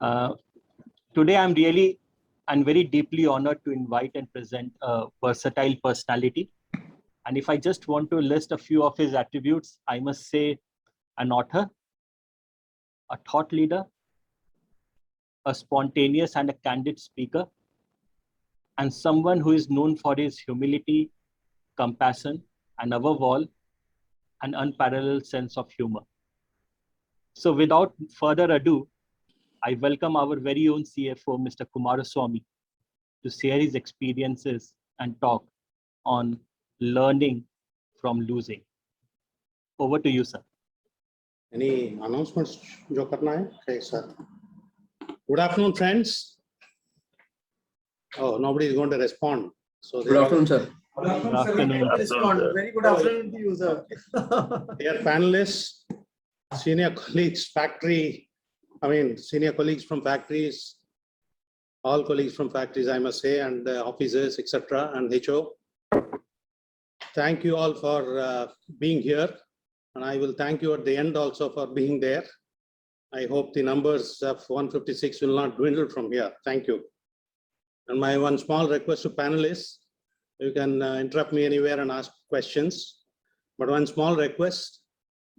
Uh, Today, I'm really and very deeply honored to invite and present a versatile personality. And if I just want to list a few of his attributes, I must say an author, a thought leader, a spontaneous and a candid speaker, and someone who is known for his humility, compassion, and above all, an unparalleled sense of humor. So without further ado, I welcome our very own CFO, Mr. Kumaraswamy, to share his experiences and talk on learning from losing. Over to you, sir. Any announcements jo karna hai? Okay, sir. Good afternoon, friends. Oh, nobody is going to respond. So good afternoon, sir. Good afternoon, sir. Very good afternoon to you, sir. Dear panelists, senior colleagues, senior colleagues from factories, all colleagues from factories, I must say, and officers, etc., and HO. Thank you all for being here. And I will thank you at the end also for being there. I hope the numbers of 156 will not dwindle from here. Thank you. And my one small request to panelists, you can interrupt me anywhere and ask questions. But one small request,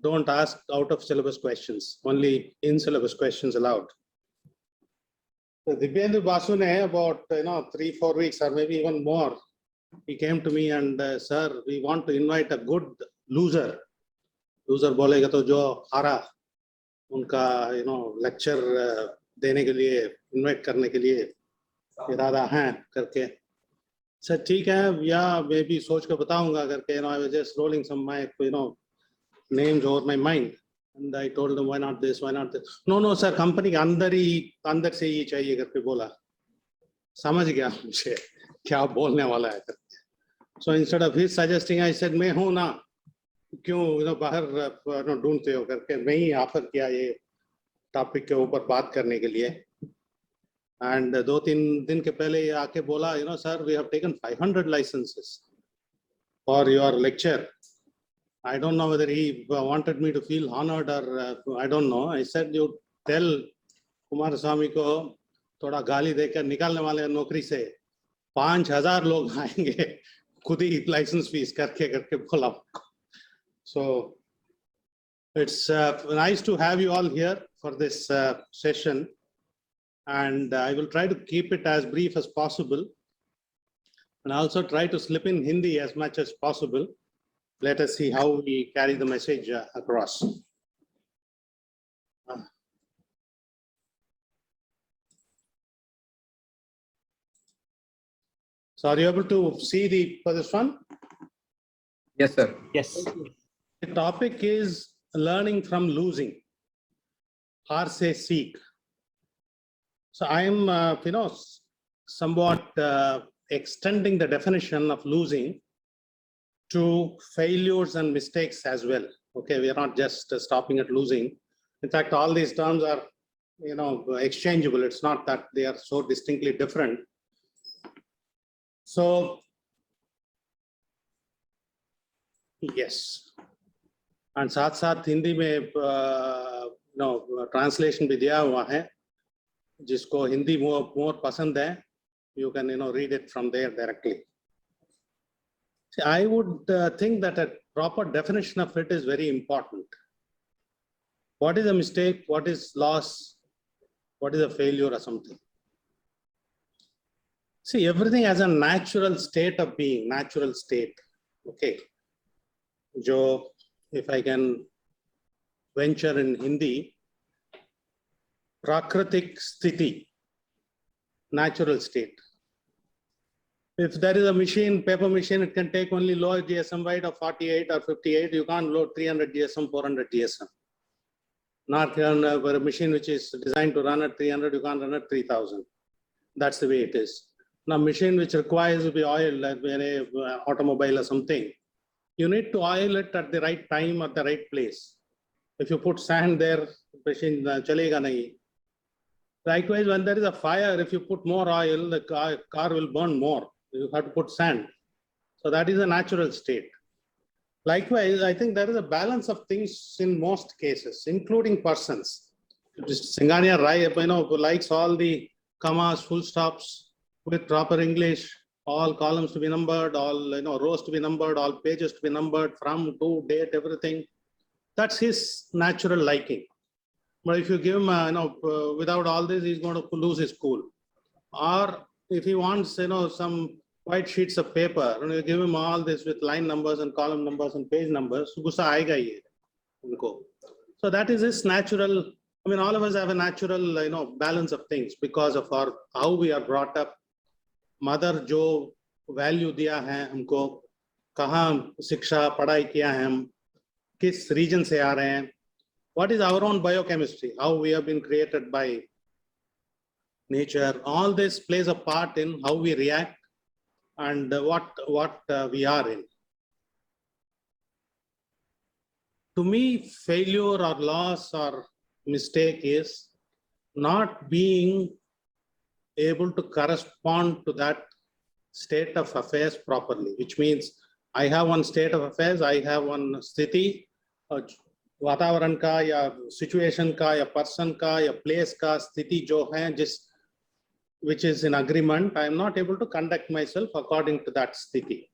don't ask out of syllabus questions, only in syllabus questions allowed. So Dibyendu Basu ne about 3-4 weeks or maybe even more, he came to me and sir, we want to invite a good loser. Loser बोलेगा तो जो हारा उनका lecture देने के लिए invite करने के लिए इरादा है करके सर ठीक है या मैं भी सोच कर बताऊंगा करके I was just rolling some my names over my mind and I told them why not this, why not this. No sir, company के अंदर से ही चाहिए करके बोला समझ गया मुझे क्या बोलने वाला है करके. So instead of his suggesting, I said मैं हूँ ना क्यों बाहर ढूंढते हो करके मैं ही ऑफर किया ये टॉपिक के ऊपर बात करने के लिए. And 2-3 दिन के पहले ये आके बोला sir, we have taken 500 licenses for your lecture. I don't know whether he wanted me to feel honored or I don't know. I said you tell Kumaraswamy को थोड़ा गाली देकर निकालने वाले नौकरी से 5,000 लोग आएंगे खुद ही लाइसेंस फीस करके बोला. So it's nice to have you all here for this session, and I will try to keep it as brief as possible and also try to slip in Hindi as much as possible. Let us see how we carry the message across. So are you able to see for this one? Yes, sir. Yes. The topic is learning from losing. Har se seek. So I am, somewhat extending the definition of losing to failures and mistakes as well. Okay, we are not just stopping at losing. In fact, all these terms are, exchangeable. It's not that they are so distinctly different. So, yes. And साथ हिंदी में translation भी दिया हुआ है जिसको Hindi more पसंद है, you can read it from there directly. See, I would think that a proper definition of it is very important. What is a mistake? What is loss? What is a failure or something? See, everything has a natural state of being, natural state. Okay. Jo, if I can venture in Hindi, Prakritik Sthiti, natural state. If there is a machine, paper machine, it can take only low GSM weight of 48 or 58. You can't load 300 GSM, 400 GSM. Not a machine which is designed to run at 300, you can't run at 3000. That's the way it is. Now, machine which requires to be oiled, like an automobile or something, you need to oil it at the right time at the right place. If you put sand there, machine chalega nahi. Likewise, when there is a fire, if you put more oil, the car will burn more. You have to put sand. So that is a natural state. Likewise, I think there is a balance of things in most cases, including persons. Just Singhania Rai, likes all the commas, full stops with proper English, all columns to be numbered, all rows to be numbered, all pages to be numbered, from, to, date, everything. That's his natural liking. But if you give him, without all this, he's going to lose his cool. Or if he wants, some white sheets of paper, you give him all this with line numbers and column numbers and page numbers, gussa aayega hi unko. So that is his natural. I mean, all of us have a natural, balance of things because of how we are brought up. Mother जो value दिया है हमको, कहाँ शिक्षा पढ़ाई किया है हम, किस region से आ रहे हैं, what is our own biochemistry, how we have been created by nature. All this plays a part in how we react and what we are in. To me, failure or loss or mistake is not being able to correspond to that state of affairs properly, which means I have one state of affairs, I have one sthiti, वातावरण का या situation का या person का या place का स्थिति जो है जिस which is in agreement, I am not able to conduct myself according to that sthiti.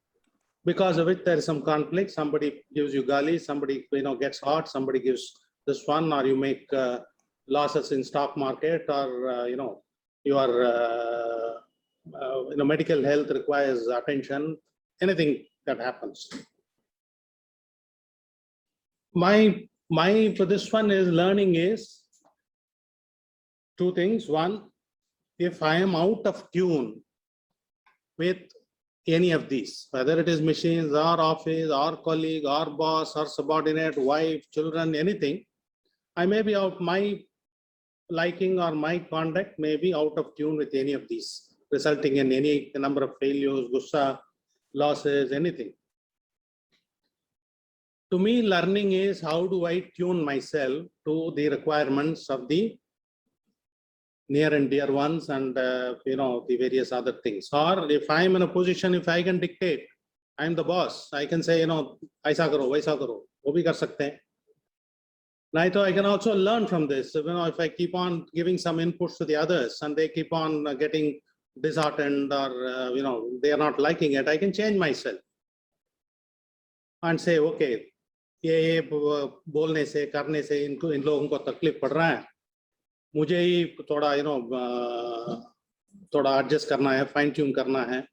Because of it, there is some conflict. Somebody gives you gali, somebody gets hot, somebody gives this one, or you make losses in stock market, or your medical health requires attention. Anything that happens. My for this one is learning is two things. One, if I am out of tune with any of these, whether it is machines or office or colleague or boss or subordinate, wife, children, anything, I may be out, my liking or my conduct may be out of tune with any of these, resulting in any number of failures, gussa, losses, anything. To me, learning is how do I tune myself to the requirements of the near and dear ones and the various other things. Or if I am in a position, if I can dictate, I am the boss, I can say, aisa karo, waisa karo, wo bhi kar sakte hain. Naito, I can also learn from this. If I keep on giving some inputs to the others and they keep on getting disheartened or they are not liking it, I can change myself and say, okay, ये बोलने से करने से इन लोगों को तकलीफ पड़ रहा है, मुझे ही थोड़ा थोड़ा एडजस्ट करना है, फाइन ट्यून करना है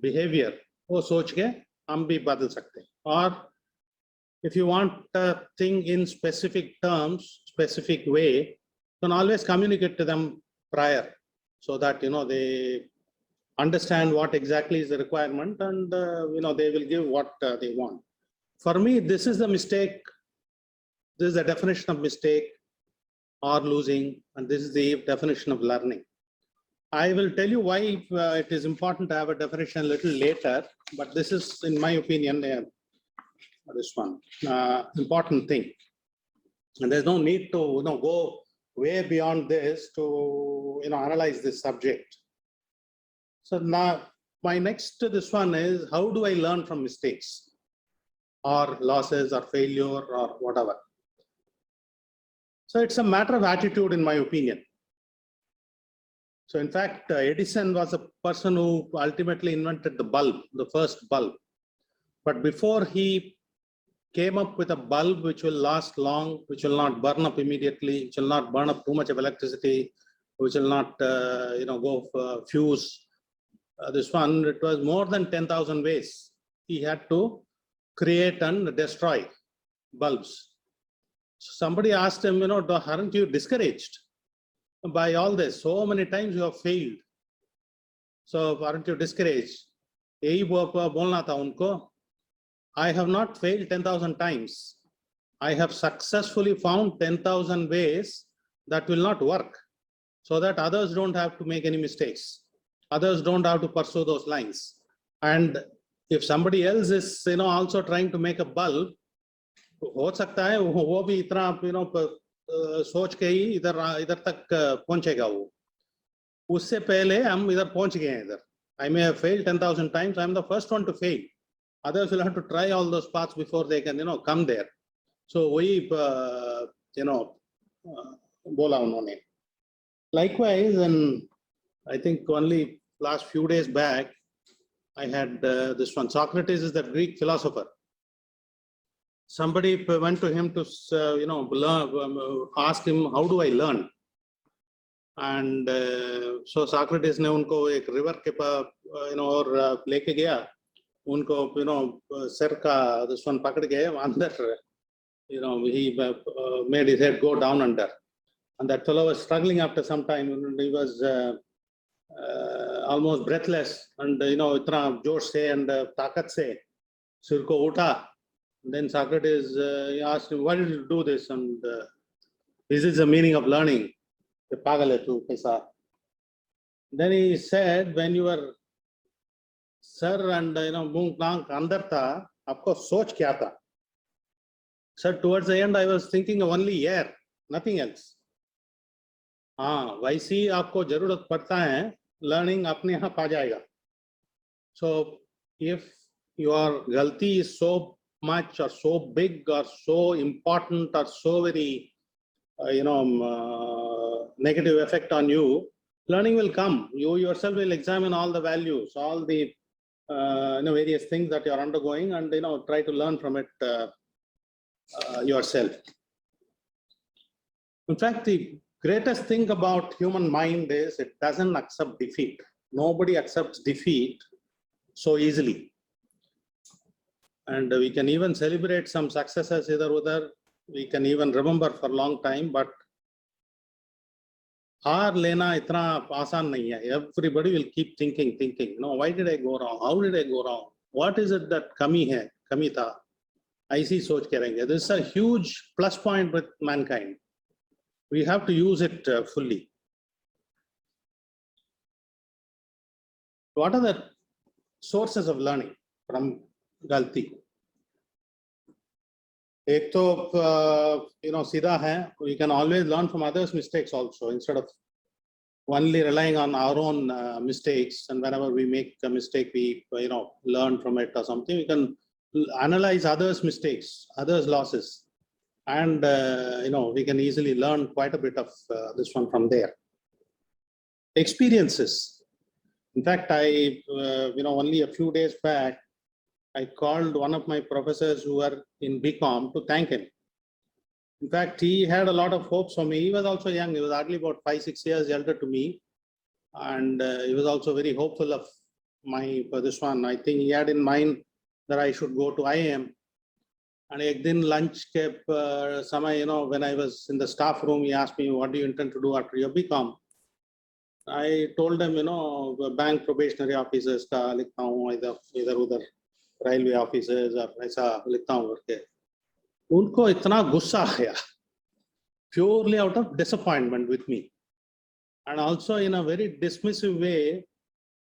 बिहेवियर, वो सोच के हम भी बदल सकते हैं. और if you want a thing in specific terms, specific way, you can always communicate to them prior so that they understand what exactly is the requirement and they will give what they want. For me, this is the mistake. This is the definition of mistake or losing, and this is the definition of learning. I will tell you why it is important to have a definition a little later, but this is, in my opinion, this one important thing. And there's no need to go way beyond this to analyze this subject. So now my next to this one is, how do I learn from mistakes or losses or failure or whatever? So it's a matter of attitude, in my opinion. So in fact, Edison was a person who ultimately invented the bulb, the first bulb. But before he came up with a bulb which will last long, which will not burn up immediately, which will not burn up too much of electricity, which will not go fuse. This one, it was more than 10,000 ways he had to create and destroy bulbs. So somebody asked him, aren't you discouraged by all this? So many times you have failed. So aren't you discouraged? यही बोलना था उनको. I have not failed 10,000 times. I have successfully found 10,000 ways that will not work, so that others don't have to make any mistakes. Others don't have to pursue those lines. And if somebody else is also trying to make a bulb, हो सकता है वो भी इतना सोच के ही इधर तक पहुंचेगा वो. उससे पहले हम इधर पहुंच गए हैं इधर. I may have failed 10,000 times. I am the first one to fail. Others will have to try all those paths before they can come there. So we बोला उन्होंने. Likewise, and I think only last few days back, I had this one. Socrates is the Greek philosopher. Somebody went to him to learn, ask him, how do I learn? And so Socrates ने उनको एक river के पास और लेके गया, उनको sir का this one पकड़ के अंदर, he made his head go down under, and that fellow was struggling after some time. He was almost breathless, and इतना जोश से and ताकत से सिर को उठा. Then Socrates he asked him, why did you do this? And this is the meaning of learning. पागल है तू कैसा? Then he said, when you were sir and मुंह नाक अंदर था, आपको सोच क्या था? Sir, towards the end I was thinking of only air, nothing else. हाँ, वैसे ही आपको जरूरत पड़ता है, learning अपने आप आ जाएगा. So if your गलती is so much or so big or so important or so very negative effect on you, learning will come. You yourself will examine all the values, all the various things that you are undergoing, and try to learn from it yourself. In fact, the greatest thing about human mind is it doesn't accept defeat. Nobody accepts defeat so easily. And we can even celebrate some successes either other. We can even remember for a long time, but हार लेना इतना आसान नहीं है. Everybody will keep thinking, why did I go wrong? How did I go wrong? What is it that कमी है, कमी था? ऐसी सोच के रहेंगे. This is a huge plus point with mankind. We have to use it fully. What are the sources of learning from गलती? एक तो सीधा है, we can always learn from others' mistakes also, instead of only relying on our own mistakes. And whenever we make a mistake, we learn from it or something. We can analyze others' mistakes, others' losses, and we can easily learn quite a bit of this one from there. Experiences. In fact, I only a few days back, I called one of my professors who were in BCom to thank him. In fact, he had a lot of hopes for me. He was also young. He was hardly about 5-6 years elder to me. And he was also very hopeful of for this one. I think he had in mind that I should go to IIM. And ek din lunch ke samay, when I was in the staff room, he asked me, what do you intend to do after your BCom? I told him, bank probationary officers ka likhta hu, either udhar railway officers or ऐसा लिखता हूँ करके. उनको इतना गुस्सा आया, purely out of disappointment with me, and also in a very dismissive way,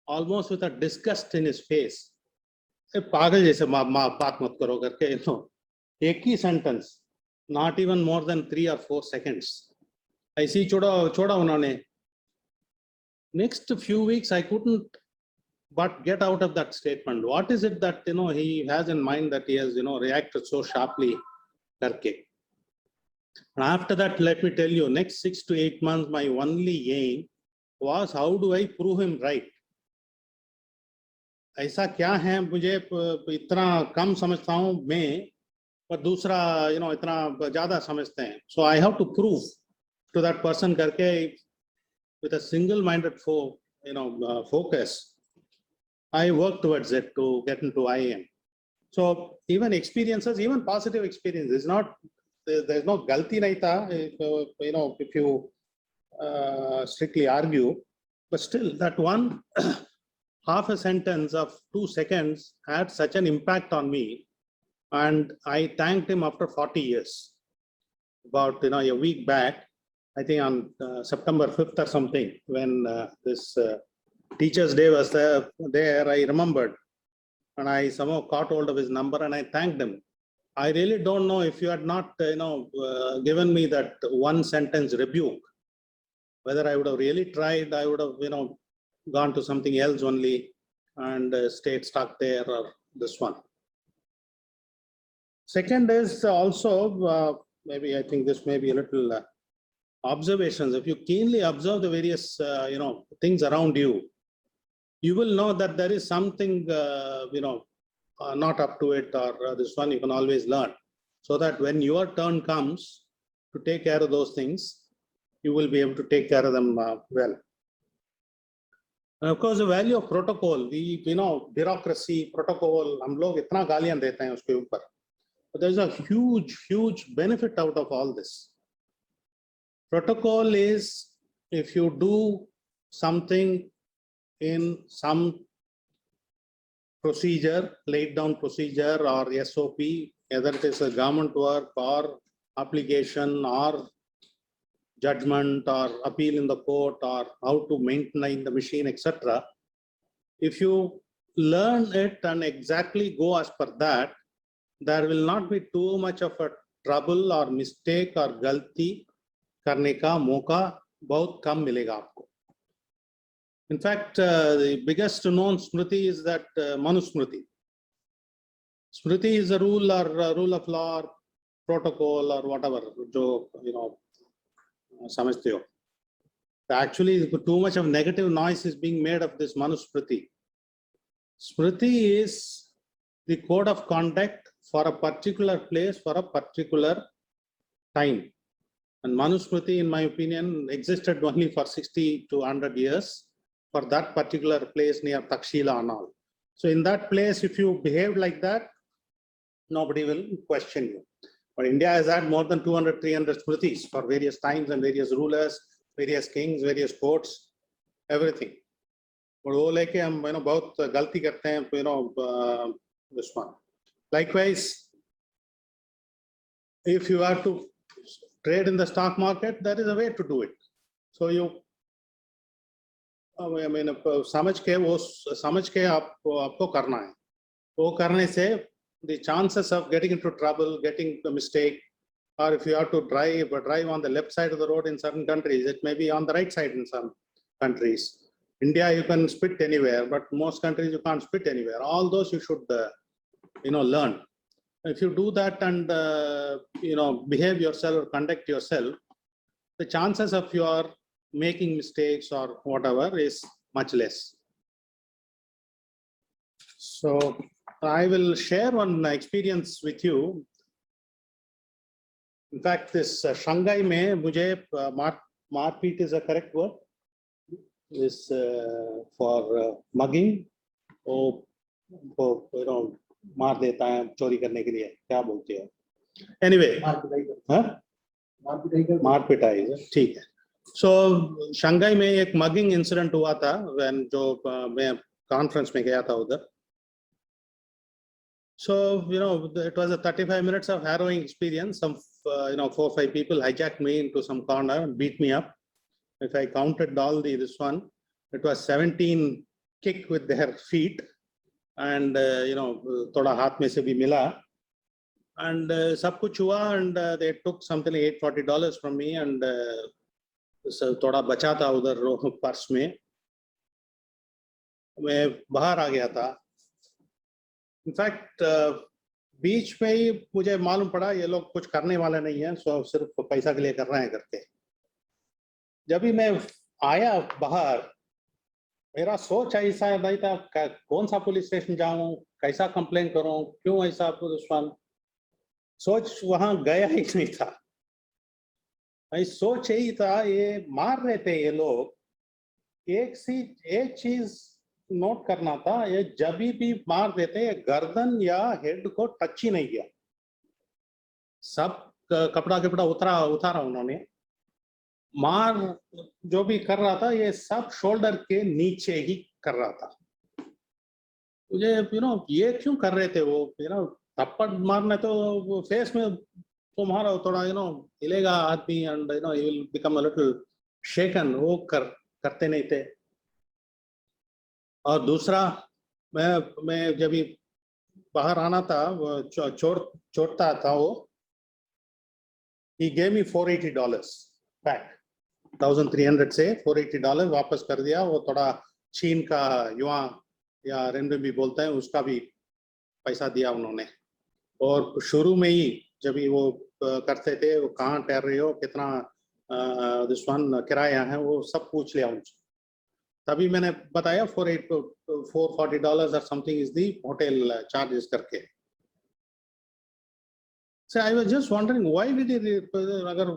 almost with a disgust in his face. पागल जैसे बात मत करो करके, एक ही sentence, not even more than 3 or 4 seconds. ऐसे ही छोड़ा उन्होंने. Next few weeks, I couldn't but get out of that statement. What is it that he has in mind that he has reacted so sharply? And after that, let me tell you, next 6 to 8 months, my only aim was how do I prove him right? ऐसा क्या है मुझे इतना कम समझता हूँ मैं, पर दूसरा इतना ज़्यादा समझते हैं. So I have to prove to that person करके, with a single-minded focus, I work towards it to get into IIM. So even experiences, even positive experiences, there's no galti nahi tha, if you strictly argue, but still that one half a sentence of 2 seconds had such an impact on me, and I thanked him after 40 years. About a week back, I think on September 5th or something, when this Teachers' Day was there, I remembered, and I somehow caught hold of his number and I thanked him. I really don't know if you had not, given me that one sentence rebuke, whether I would have really tried, I would have, gone to something else only and stayed stuck there, or this one. Second is also, maybe I think this may be a little observations, if you keenly observe the various, things around you, you will know that there is something, not up to it, or this one you can always learn. So that when your turn comes to take care of those things, you will be able to take care of them well. And of course, the value of protocol, bureaucracy, protocol, हम लोग इतना गालियां देते हैं उसके ऊपर. But there's a huge benefit out of all this. Protocol is if you do something in some procedure, laid down procedure or SOP, whether it is a government work or application or judgment or appeal in the court or how to maintain the machine, etc. If you learn it and exactly go as per that, there will not be too much of a trouble or mistake or galti करने का मौका बहुत कम मिलेगा आपको. In fact, the biggest known Smriti is that Manusmriti. Smriti is a rule or a rule of law or protocol or whatever, जो समझते हो. Actually, too much of negative noise is being made of this Manusmriti. Smriti is the code of conduct for a particular place for a particular time. And Manusmriti, in my opinion, existed only for 60 to 100 years for that particular place near Takshila and all. So in that place, if you behave like that, nobody will question you. But India has had more than 200, 300 Smritis for various times and various rulers, various kings, various courts, everything. But वो लेके हम बहुत गलती करते हैं, this one. Likewise, if you are to trade in the stock market, there is a way to do it. So you, समझ के आपको करना है. वो करने से the chances of getting into trouble, getting a mistake, or if you have to drive on the left side of the road in certain countries, it may be on the right side in some countries. India, you can spit anywhere, but most countries you can't spit anywhere. All those you should, learn. If you do that and, behave yourself or conduct yourself, the chances of your making mistakes or whatever is much less. So I will share one experience with you. In fact, this Shanghai में मुझे मारपीट is a correct word. Is for mugging. or मार देता है चोरी करने के लिए, क्या बोलते हैं? Anyway, मारपिटाई, ठीक है. So शंघाई में एक mugging incident हुआ था when जो मैं conference में गया था उधर. So it was a 35 minutes of harrowing experience. Some 4 or 5 people hijacked me into some corner and beat me up. If I counted all this one, it was 17 kick with their feet. And थोड़ा हाथ में से भी मिला, and सब कुछ हुआ, and they took something like $840 from me, and थोड़ा बचा था उधर पर्स में. मैं बाहर आ गया था. In fact, बीच में ही मुझे मालूम पड़ा ये लोग कुछ करने वाले नहीं है, सो सिर्फ पैसा के लिए कर रहे हैं करके. जब भी मैं आया बाहर, मेरा सोच ऐसा नहीं था कौन सा पुलिस स्टेशन जाऊं, कैसा कंप्लेन करूं, क्यों ऐसा सोच वहां गया ही नहीं था. सोच यही था, ये मार रहे थे ये लोग. एक चीज नोट करना था, ये जब भी मार देते ये गर्दन या हेड को टच ही नहीं किया. सब कपड़ा उतारा उन्होंने. मार जो भी कर रहा था ये सब शोल्डर के नीचे ही कर रहा था. मुझे ये क्यों कर रहे थे वो, थप्पड़ मारना तो फेस में तुम्हारा थोड़ा हिलेगा आदमी, and you will become a little shaken. वो करते नहीं थे. और दूसरा, मैं जब भी बाहर आना था, छोड़ता था वो, he gave me $480 back. 1,300 से $480 वापस कर दिया. वो थोड़ा चीन का युआन या रेनबी बोलता है, उसका भी पैसा दिया उन्होंने. और शुरू में ही जब वो करते थे, वो कहाँ ठहर रहे हो, कितना दिस वन किराया है वो सब पूछ लिया उनसे, तभी मैंने बताया $440 और something is the hotel charges करके. So I was just wondering why did he, अगर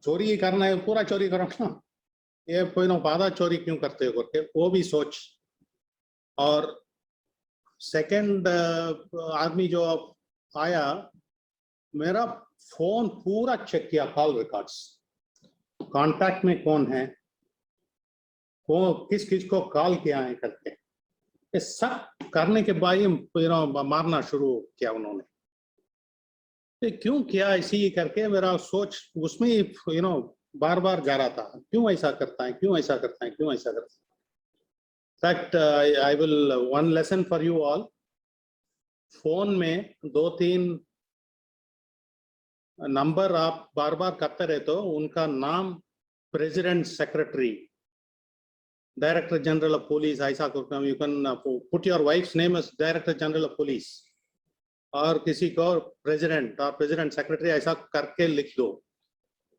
चोरी ही करना है पूरा चोरी करो ना, ये कोई ना आधा चोरी क्यों करते हो करके वो भी सोच. और सेकंड आदमी जो आया, मेरा फोन पूरा चेक किया, कॉल रिकॉर्ड्स, कांटेक्ट में कौन है, किस किस को कॉल किया है करके, ये सब करने के बाद मारना शुरू किया उन्होंने. क्यों किया इसी करके मेरा सोच उसमें बार बार जा रहा था, क्यों ऐसा करता है, क्यों ऐसा करता है, क्यों ऐसा करता है. Fact I will one lesson for you all. Phone में 2-3 नंबर आप बार बार करते रहते हो, उनका नाम president, secretary, director general of police, ऐसा करके you can put your wife's name as director general of police, और किसी को प्रेसिडेंट और प्रेसिडेंट सेक्रेटरी ऐसा करके लिख दो.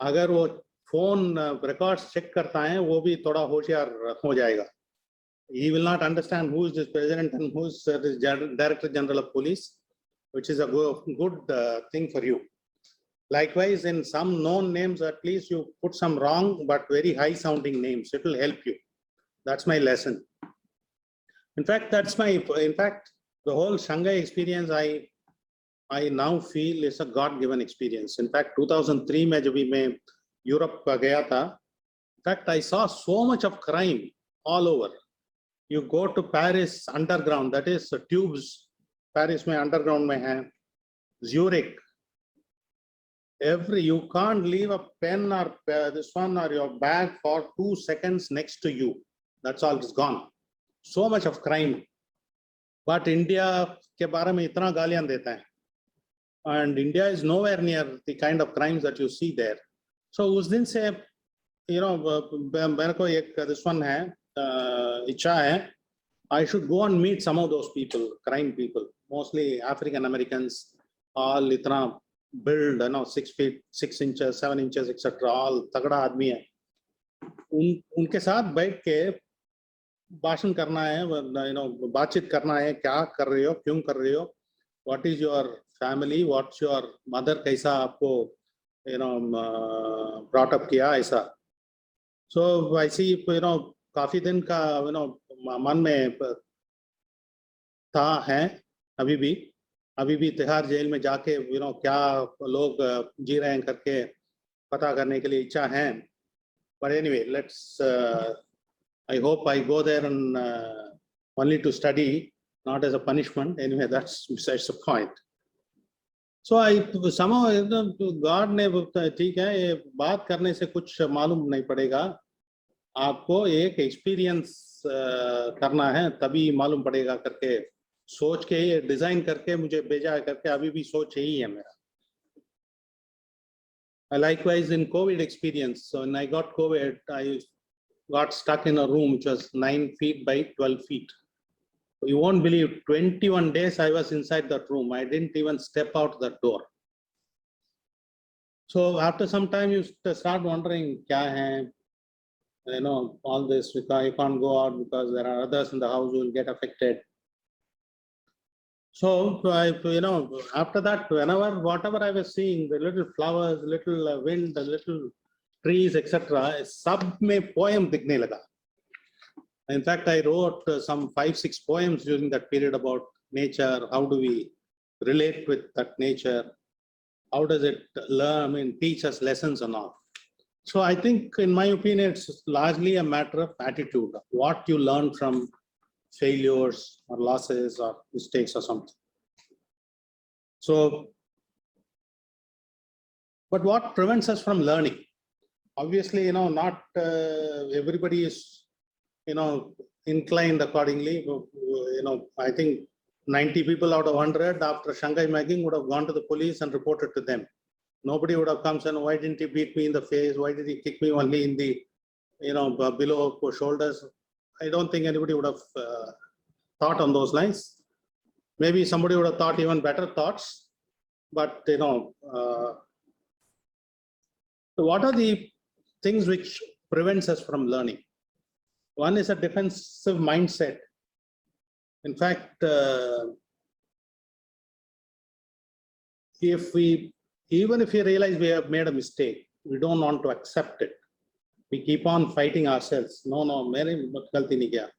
अगर वो फोन रिकॉर्ड्स चेक करता है वो भी थोड़ा होशियार हो जाएगा. He will not understand who is this president and who is this director general of police, which is a good thing for you. Likewise, in some known names, at least you put some wrong but very high sounding names. It will help you. That's my lesson. In fact, the whole Shanghai experience, I now feel is a God-given experience. In fact, 2003 में जब मैं Europe गया था, in fact, I saw so much of crime all over. You go to Paris underground, that is tubes, Paris में underground में है, Zurich. You can't leave a pen or this one or your bag for 2 seconds next to you. That's all, it's gone. So much of crime. But India के बारे में इतना गालियां देता है. And India is nowhere near the kind of crimes that you see there. So उस दिन से मेरे को एक this one है, इच्छा है, I should go and meet some of those people, crime people, mostly African Americans, all इतना build, 6 feet 6 inches 7 inches etc, all तगड़ा आदमी है. उनके साथ बैठ के भाषण करना है, बातचीत करना है, क्या कर रहे हो, क्यों कर रहे हो, what is your family, what's your mother, कैसा आपको brought up किया, ऐसा. So I see काफी दिन का मन में था है, अभी भी तिहाड़ जेल में जाके क्या लोग जी रहे हैं करके पता करने के लिए इच्छा है. But anyway, let's I hope I go there and only to study, not as a punishment. Anyway, that's besides the point. So I somehow God ने ठीक है, ये बात करने से कुछ मालूम नहीं पड़ेगा, आपको एक एक्सपीरियंस करना है तभी मालूम पड़ेगा करके सोच के ये डिजाइन करके मुझे भेजा करके अभी भी सोच यही है मेरा. Likewise in COVID experience, so when I got COVID, I got stuck in a room which was 9 feet by 12 feet. You won't believe, 21 days I was inside that room. I didn't even step out the door. So after some time you start wondering, kya hai? All this, because you can't go out because there are others in the house who will get affected. So after that, whatever I was seeing, the little flowers, little wind, the little trees, etc., सब में poem दिखने लगा. In fact, I wrote some 5-6 poems during that period about nature. How do we relate with that nature? How does it teach us lessons and all? So I think, in my opinion, it's largely a matter of attitude, what you learn from failures or losses or mistakes or something. So, but what prevents us from learning? Obviously, not everybody is, inclined accordingly. I think 90 people out of 100 after Shanghai Magging would have gone to the police and reported to them. Nobody would have come and said, why didn't he beat me in the face? Why did he kick me only in the, below shoulders? I don't think anybody would have thought on those lines. Maybe somebody would have thought even better thoughts, but So what are the things which prevents us from learning? One is a defensive mindset. In fact, even if we realize we have made a mistake, we don't want to accept it. We keep on fighting ourselves. No, मैंने गलती नहीं किया.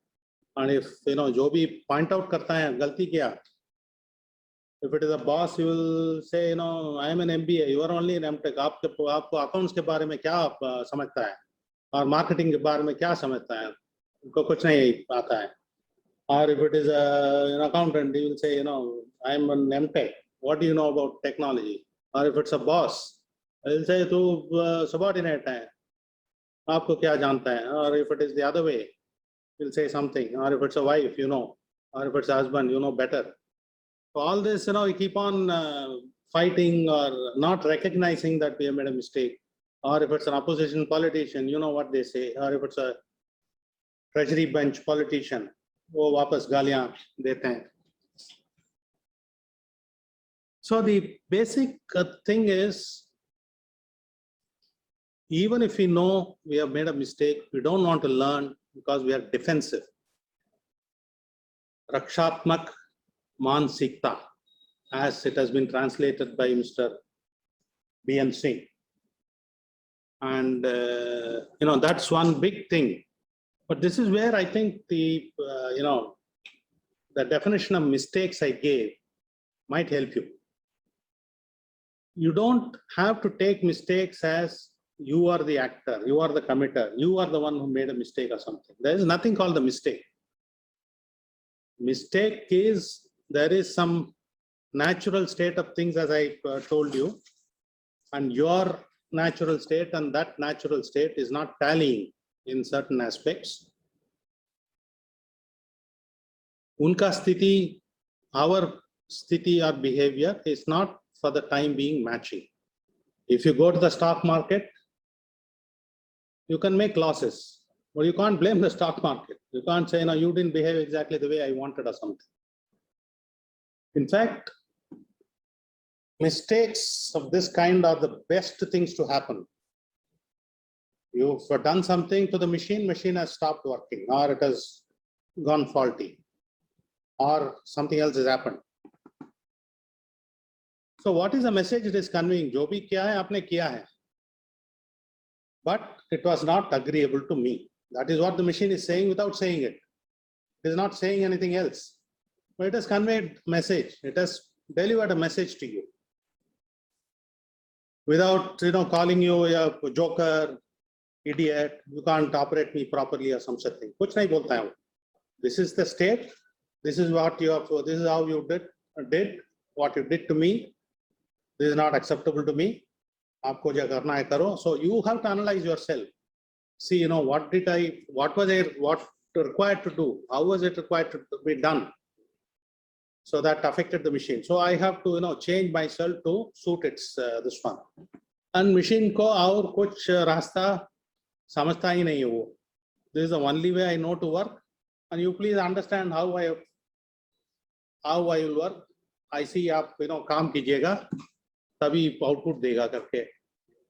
And if जो भी point out करता है गलती किया, if it is a boss, you will say, I am an MBA, you are only an MTech. आपको accounts के बारे में क्या आप समझता है और marketing के बारे में क्या समझता है, उनको कुछ नहीं आता है. Or if it is an accountant, he will say, I am an MTech. What do you know about technology? Or if it's a boss, he will say, तू subordinate है, आपको क्या जानता है? Or if it is the other way, he'll say something. Or if it's a wife, or if it's a husband, better. So all this, we keep on fighting or not recognizing that we have made a mistake. Or if it's an opposition politician, you know what they say. Or if it's a treasury bench politician, वो वापस गालियां देते हैं. So the basic thing is, even if we know we have made a mistake, we don't want to learn because we are defensive. Rakshatmak Mansikta, as it has been translated by Mr. B.N. Singh. And, that's one big thing. But this is where I think the definition of mistakes I gave might help you. You don't have to take mistakes as you are the actor, you are the committer, you are the one who made a mistake or something. There is nothing called the mistake. Mistake is, there is some natural state of things, as I told you, and your natural state and that natural state is not tallying in certain aspects. Unka sthiti, our sthiti or behavior is not for the time being matching. If you go to the stock market, you can make losses, but you can't blame the stock market. You can't say, you didn't behave exactly the way I wanted or something. In fact, mistakes of this kind are the best things to happen. You've done something to the machine has stopped working, or it has gone faulty, or something else has happened. So what is the message it is conveying? Jo bhi kiya hai, aapne kiya hai. But it was not agreeable to me. That is what the machine is saying without saying it. It is not saying anything else. But it has conveyed message. It has delivered a message to you. Without calling you a joker, idiot, you can't operate me properly or some such thing. Kuch nahi bolta hai. This is the state. This is what you have. This is how you did what you did to me. This is not acceptable to me. Aapko jo karna hai karo. So you have to analyze yourself. See, what was required to do? How was it required to be done? So that affected the machine. So I have to, change myself to suit its this one. And machine ko aur kuch rasta samajhta hi nahi hai wo. This is the only way I know to work. And you please understand how I will work. I see aap, kaam kijiyega, tabhi output dega karke.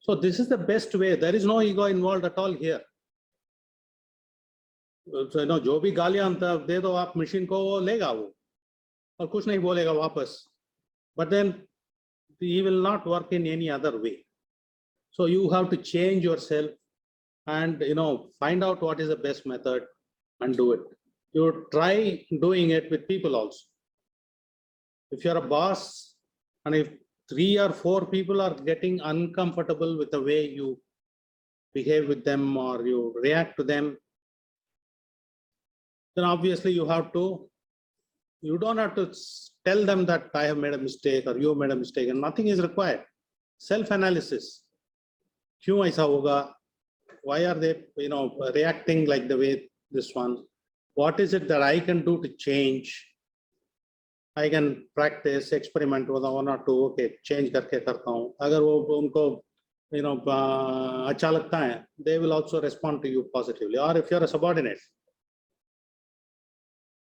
So this is the best way. There is no ego involved at all here. So, जो भी गालियां दे दो आप machine को, वो लेगा वो और कुछ नहीं बोलेगा वापस. But then he will not work in any other way. So you have to change yourself and find out what is the best method and do it. You try doing it with people also. If you're a boss and if 3 or 4 people are getting uncomfortable with the way you behave with them or you react to them, then obviously you don't have to tell them that I have made a mistake or you have made a mistake, and nothing is required. Self-analysis. Kyun aisa hoga? Why are they, reacting like the way this one? What is it that I can do to change? I can practice, experiment with 1 or 2. Okay, change karke karta hu. Agar wo unko, acha lagta hai, they will also respond to you positively. Or if you're a subordinate,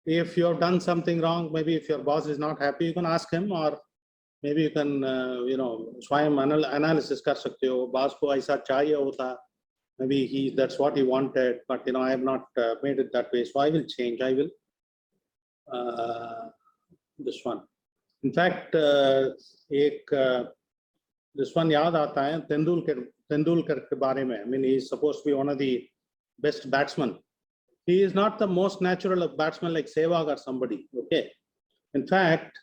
if you have done something wrong, maybe if your boss is not happy, you can ask him, or maybe you can स्वयं analysis कर सकते हो. बास को ऐसा चाहिए होता. Maybe that's what he wanted, but I have not made it that way. So I will change. I will this one. In fact, this one याद आता है तेंदुलकर के बारे में. I mean, he is supposed to be one of the best batsmen. He is not the most natural of batsmen like Sehwag or somebody. Okay. In fact,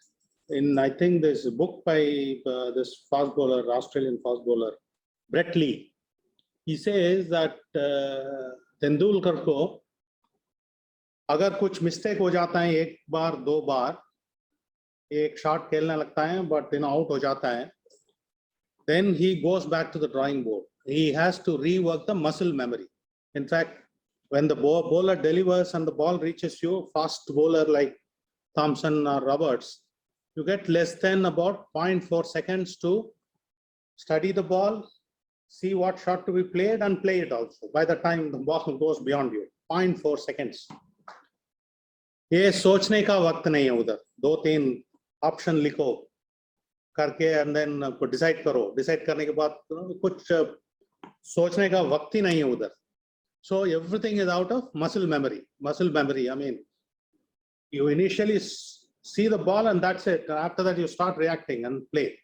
I think there's a book by this fast bowler, Australian fast bowler, Brett Lee. He says that Tendulkar को अगर कुछ mistake हो जाता है एक बार दो बार, एक shot खेलने लगता है but आउट हो जाता है, then he goes back to the drawing board. He has to rework the muscle memory. In fact, when the bowler delivers and the ball reaches you, fast bowler like Thompson or Roberts, you get less than about 0.4 seconds to study the ball, see what shot to be played and play it also. By the time the ball goes beyond you, 0.4 seconds. ये सोचने का वक्त नहीं है उधर. 2-3 option लिखो करके and then decide करो. डिसाइड करने के बाद कुछ सोचने का वक्त ही नहीं है उधर. So everything is out of muscle memory. Muscle memory, I mean, you initially see the ball and that's it. After that you start reacting and play.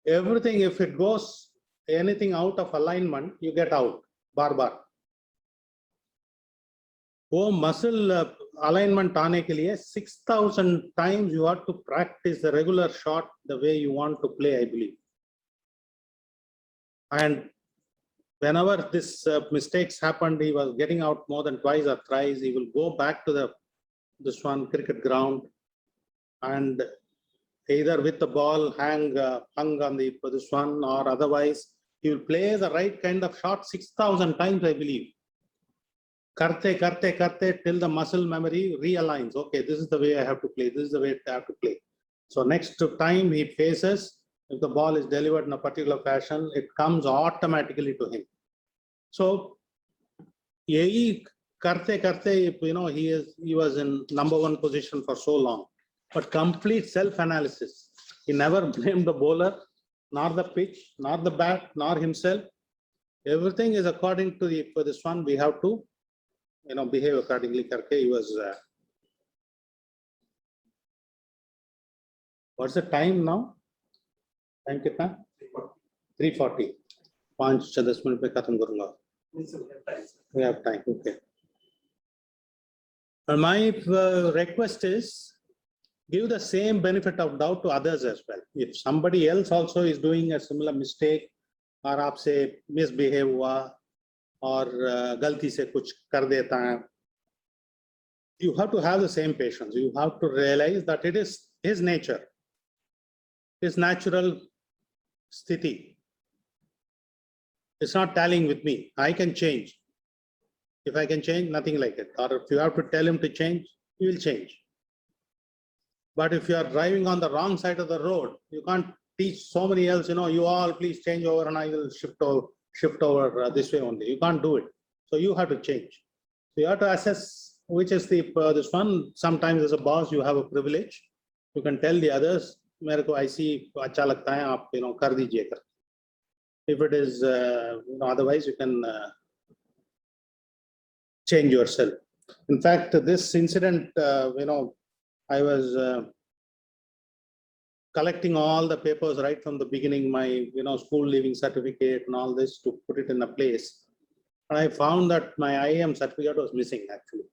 Everything, if it goes anything out of alignment, you get out. बार. वो muscle alignment आने के लिए 6,000 times you have to practice the regular shot the way you want to play, I believe. And whenever this mistakes happened, he was getting out more than twice or thrice. He will go back to this one cricket ground and either with the ball hung on this one, or otherwise he will play the right kind of shot 6,000 times, I believe. Karte till the muscle memory realigns. Okay, this is the way I have to play. This is the way I have to play. So next time he faces, if the ball is delivered in a particular fashion, it comes automatically to him. So यही करते he was in #1 position for so long, but complete self-analysis. He never blamed the bowler, nor the pitch, nor the bat, nor himself. Everything is according to for this one. We have to behave accordingly. करके he was. What's the time now? Time कितना? 3:40. 5-10 minute पे खत्म करूँगा. We have time. Okay. And my request is give the same benefit of doubt to others as well. If somebody else also is doing a similar mistake, और आपसे misbehave हुआ और गलती से कुछ कर देता है, you have to have the same patience. You have to realize that it is his nature, his natural sthiti. It's not tallying with me. I can change. If I can change, nothing like it. Or if you have to tell him to change, he will change. But if you are driving on the wrong side of the road, you can't teach so many else, you all please change over and I will shift over this way only. You can't do it. So you have to change. So you have to assess which is this one. Sometimes as a boss, you have a privilege. You can tell the others, मेरे को ऐसी अच्छा लगता है, आप कर दीजिए कर. If it is otherwise, you can change yourself. In fact, this incident, I was collecting all the papers right from the beginning, my school leaving certificate and all this, to put it in a place, and I found that my IIM certificate was missing actually.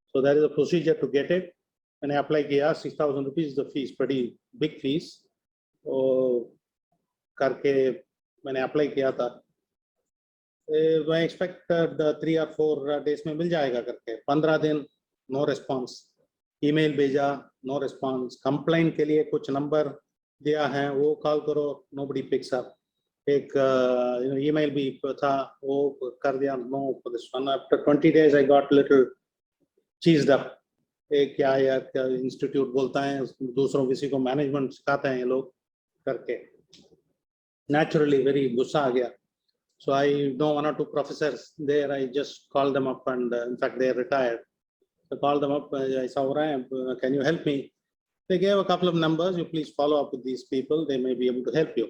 So there is a procedure to get it. When I applied here, 6,000 rupees is the fees, pretty big fees. So करके मैंने apply किया था. I expected 3 or 4 days में मिल जाएगा करके. 15 दिन no response. Email भेजा, no response. Complaint के लिए कुछ नंबर दिया है, वो कॉल करो, nobody picks up. एक ईमेल भी था, वो कर दिया, no for this one. After 20 days I got little cheesed up. एक क्या यार इंस्टीट्यूट बोलता है, दूसरों किसी को मैनेजमेंट सिखाते हैं ये लोग करके. Naturally very गुस्सा आ गया. So I know 1 or 2 professors there. I just called them up and in fact they are retired. So call them up. ऐसा हो रहा है, can you help me? They gave a couple of numbers. You please follow up with these people. They may be able to help you.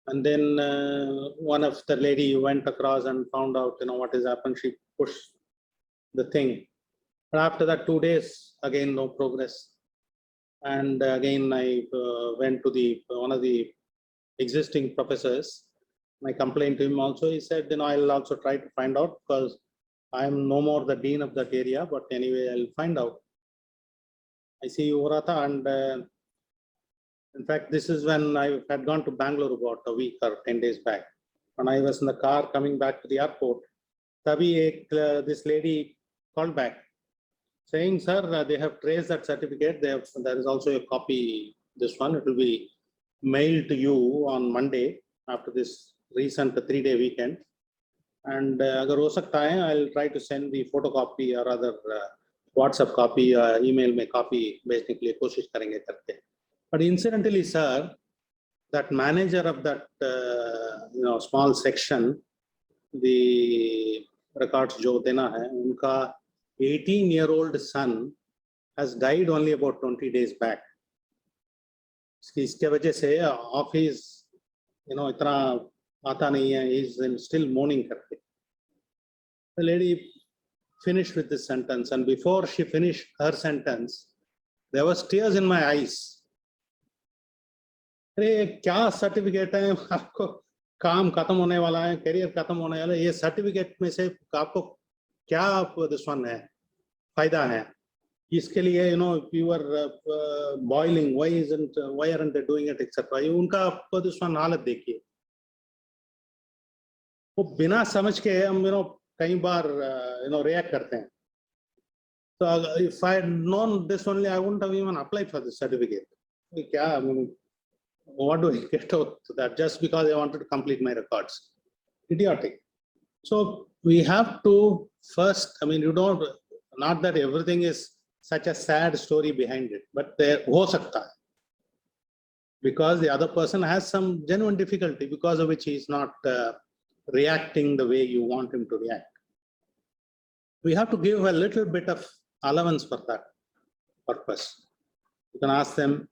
And then one of the lady went across and found out, what has happened. She pushed the thing. But after that, 2 days, again, no progress. And again, I went to one of the existing professors. I complained to him also. He said, I'll also try to find out, because I'm no more the dean of that area. But anyway, I'll find out. I see you, Urata, and in fact, this is when I had gone to Bangalore about a week or 10 days back. When I was in the car coming back to the airport, this lady called back saying, sir, they have traced that certificate. There is also a copy, this one. It will be mailed to you on Monday after this recent 3-day weekend. And agar ho sakta hai, I'll try to send the photocopy or other WhatsApp copy, email mein copy, basically koshish karenge karte. But incidentally, sir, that manager of that small section, the records jo dena hai, unka 18-year-old son has died only about 20 days back. Iske wajah se office, itna aata nahi hai, he's still mourning karte. The lady finished with this sentence, and before she finished her sentence, there was tears in my eyes. अरे क्या certificate है, आपको काम खत्म होने वाला है, career खत्म होने वाला है, ये सर्टिफिकेट में से आपको क्या दुश्मन है, फायदा है इसके लिए, you are boiling, why aren't they doing it, etc. उनका दुश्मन हालत देखिए. वो बिना समझ के हम कई बार react करते हैं. So if I had known this only, I wouldn't have even applied for this certificate. क्या, what do I get out to that just because I wanted to complete my records? Idiotic. So we have to first, not that everything is such a sad story behind it, but there ho sakta hai, because the other person has some genuine difficulty because of which he is not reacting the way you want him to react. We have to give a little bit of allowance for that purpose. You can ask them.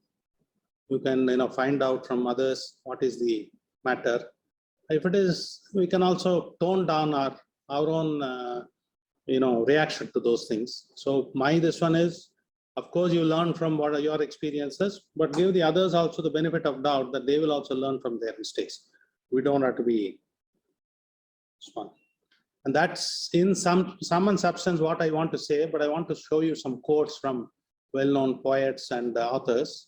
You can find out from others what is the matter. If it is, we can also tone down our own reaction to those things. So this one is, of course, you learn from what are your experiences, but give the others also the benefit of doubt that they will also learn from their mistakes. We don't have to be smart. And that's in some and substance what I want to say, but I want to show you some quotes from well-known poets and authors.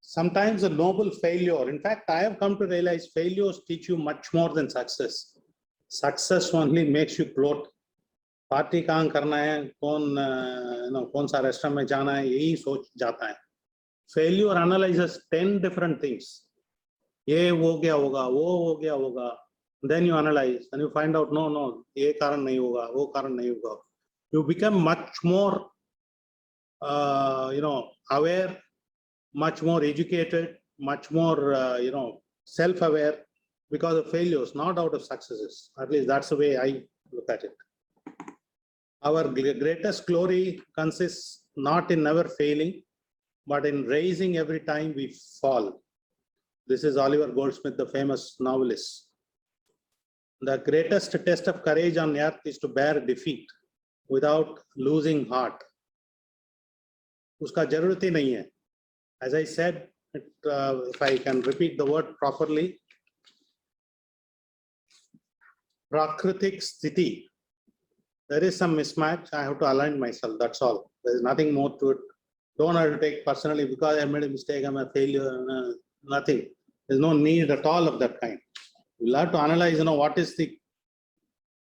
Sometimes a noble failure, in fact, I have come to realize failures teach you much more than success. Success only makes you gloat. Party kahan karna hai, kaun sa restaurant mein jana hai, yahi soch jata hai. Failure analyzes 10 different things. Ye ho gaya hoga, wo ho gaya hoga. Then you analyze and you find out, no, ye karan nahi hoga, wo karan nahi hoga. You become much more, aware, much more educated, much more, self-aware because of failures, not out of successes. At least that's the way I look at it. Our greatest glory consists not in never failing, but in raising every time we fall. This is Oliver Goldsmith, the famous novelist. The greatest test of courage on earth is to bear defeat without losing heart. Uska jarurat hi nahi hai. As I said, if I can repeat the word properly, prakritik sthiti. There is some mismatch. I have to align myself. That's all. There is nothing more to it. Don't have to take personally because I made a mistake, I'm a failure. Nothing. There's no need at all of that kind. We'll have to analyze, what is the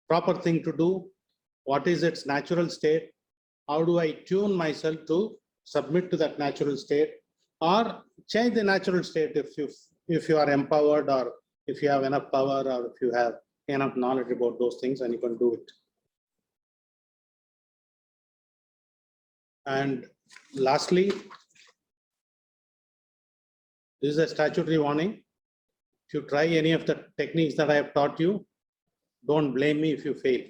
proper thing to do? What is its natural state? How do I tune myself to submit to that natural state? Or change the natural state if you are empowered, or if you have enough power, or if you have enough knowledge about those things, and you can do it. And lastly, this is a statutory warning. If you try any of the techniques that I have taught you, don't blame me if you fail.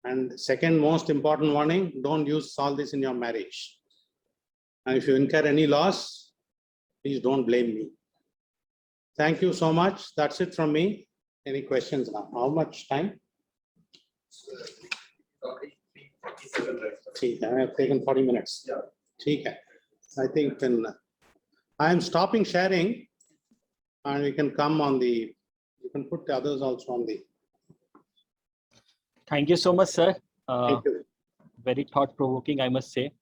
And second most important warning, don't use all this in your marriage. And if you incur any loss, please don't blame me. Thank you so much. That's it from me. Any questions now? How much time? I have taken 40 minutes. Okay. I think then I am stopping sharing and we can come on the, you can put the others also on the. Thank you so much, sir. Thank you. Very thought-provoking, I must say.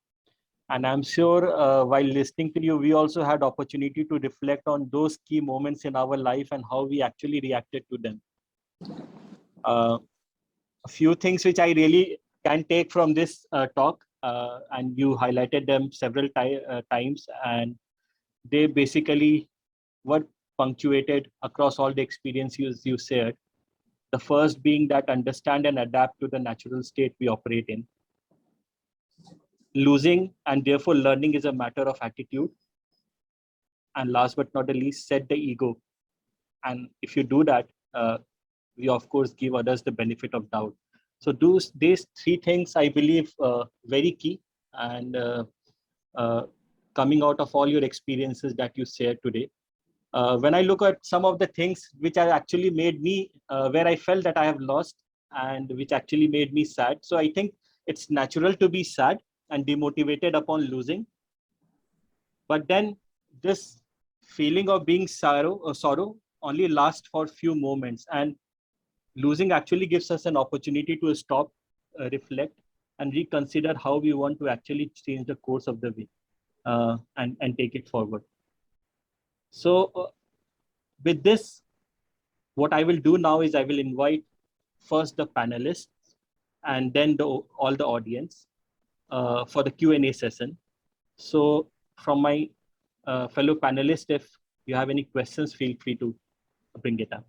And I'm sure while listening to you, we also had opportunity to reflect on those key moments in our life and how we actually reacted to them. A few things which I really can take from this talk, and you highlighted them several times, and they basically were punctuated across all the experiences you shared. The first being that understand and adapt to the natural state we operate in. Losing and therefore learning is a matter of attitude. And last but not the least, set the ego. And if you do that, we of course give others the benefit of doubt. So these three things, I believe, very key, and coming out of all your experiences that you shared today. When I look at some of the things which have actually made me, where I felt that I have lost and which actually made me sad. So I think it's natural to be sad and demotivated upon losing. But then this feeling of being sorrow only lasts for a few moments, and losing actually gives us an opportunity to stop, reflect, and reconsider how we want to actually change the course of the way and take it forward. So with this, what I will do now is I will invite first the panelists and then all the audience for the Q&A session. So from my fellow panelists, if you have any questions, feel free to bring it up.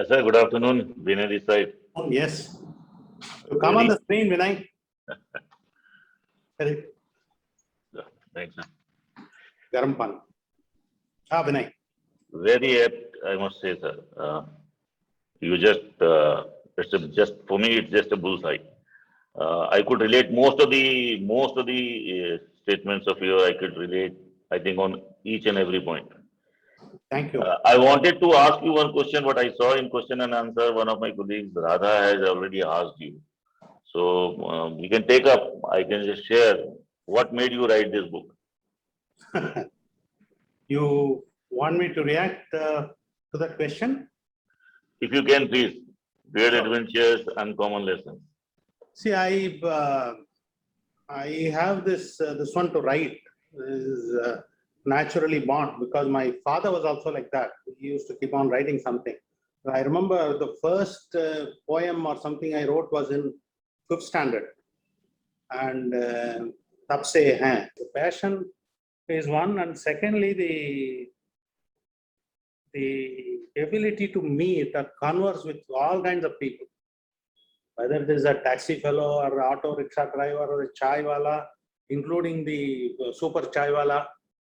Sir, good afternoon. Vinay this side. Oh, yes. So come on the screen, Vinay. Correct. Thanks, sir. Garam pan. Vinay. Very apt, I must say, sir. You just, just for me, it's just a bullseye. I could relate most of the statements of yours. I could relate, I think, on each and every point. Thank you. I wanted to ask you one question. What I saw in question and answer, one of my colleagues, Radha, has already asked you. So we can take up. I can just share what made you write this book. You want me to react to that question? If you can, please. Weird adventures, uncommon lessons. See, I have this one to write. This is naturally born because my father was also like that. He used to keep on writing something. I remember the first poem or something I wrote was in 5th standard. And Tab Se Hain. The passion is one, and secondly, the ability to meet or converse with all kinds of people. Whether it is a taxi fellow or auto rickshaw driver or a chai wala, including the super chai wala.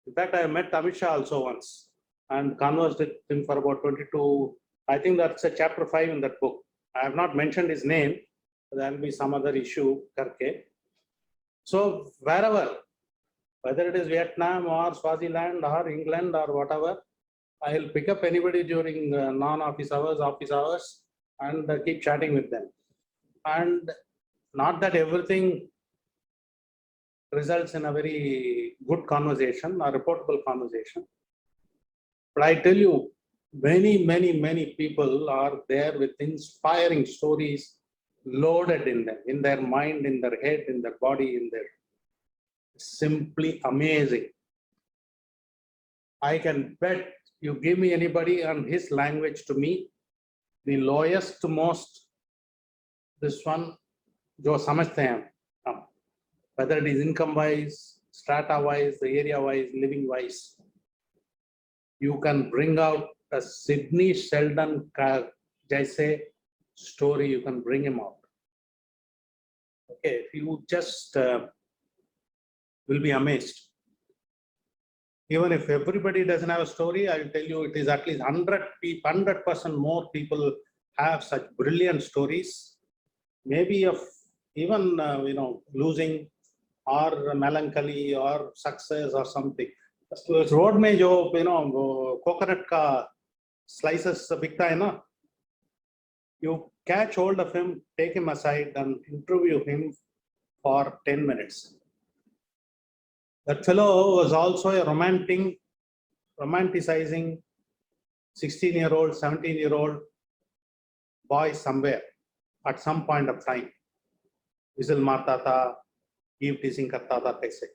In fact, I met Amit Shah also once and conversed with him for about 22. I think that's a chapter 5 in that book. I have not mentioned his name. There will be some other issue. Karke. So wherever, whether it is Vietnam or Swaziland or England or whatever, I'll pick up anybody during non-office hours, and keep chatting with them. And not that everything results in a very good conversation or reportable conversation. But I tell you, many people are there with inspiring stories loaded in them, in their mind, in their head, in their body, in their simply amazing. I can bet you give me anybody on his language to me, the lowest to most, this one, jo samajhte hain, whether it is income wise, strata wise, the area wise, living wise, you can bring out a Sidney Sheldon jaise story, you can bring him out. Okay, if you just will be amazed. Even if everybody doesn't have a story, I will tell you it is at least 100% more people have such brilliant stories, maybe of even, losing or melancholy or success or something. So इस road में जो coconut का slices बिकता है ना, you catch hold of him, take him aside and interview him for 10 minutes. That fellow was also a romanticizing 16-year-old, 17-year-old boy somewhere at some point of time. Whistle marta tha, eve teasing karta tha, kaise.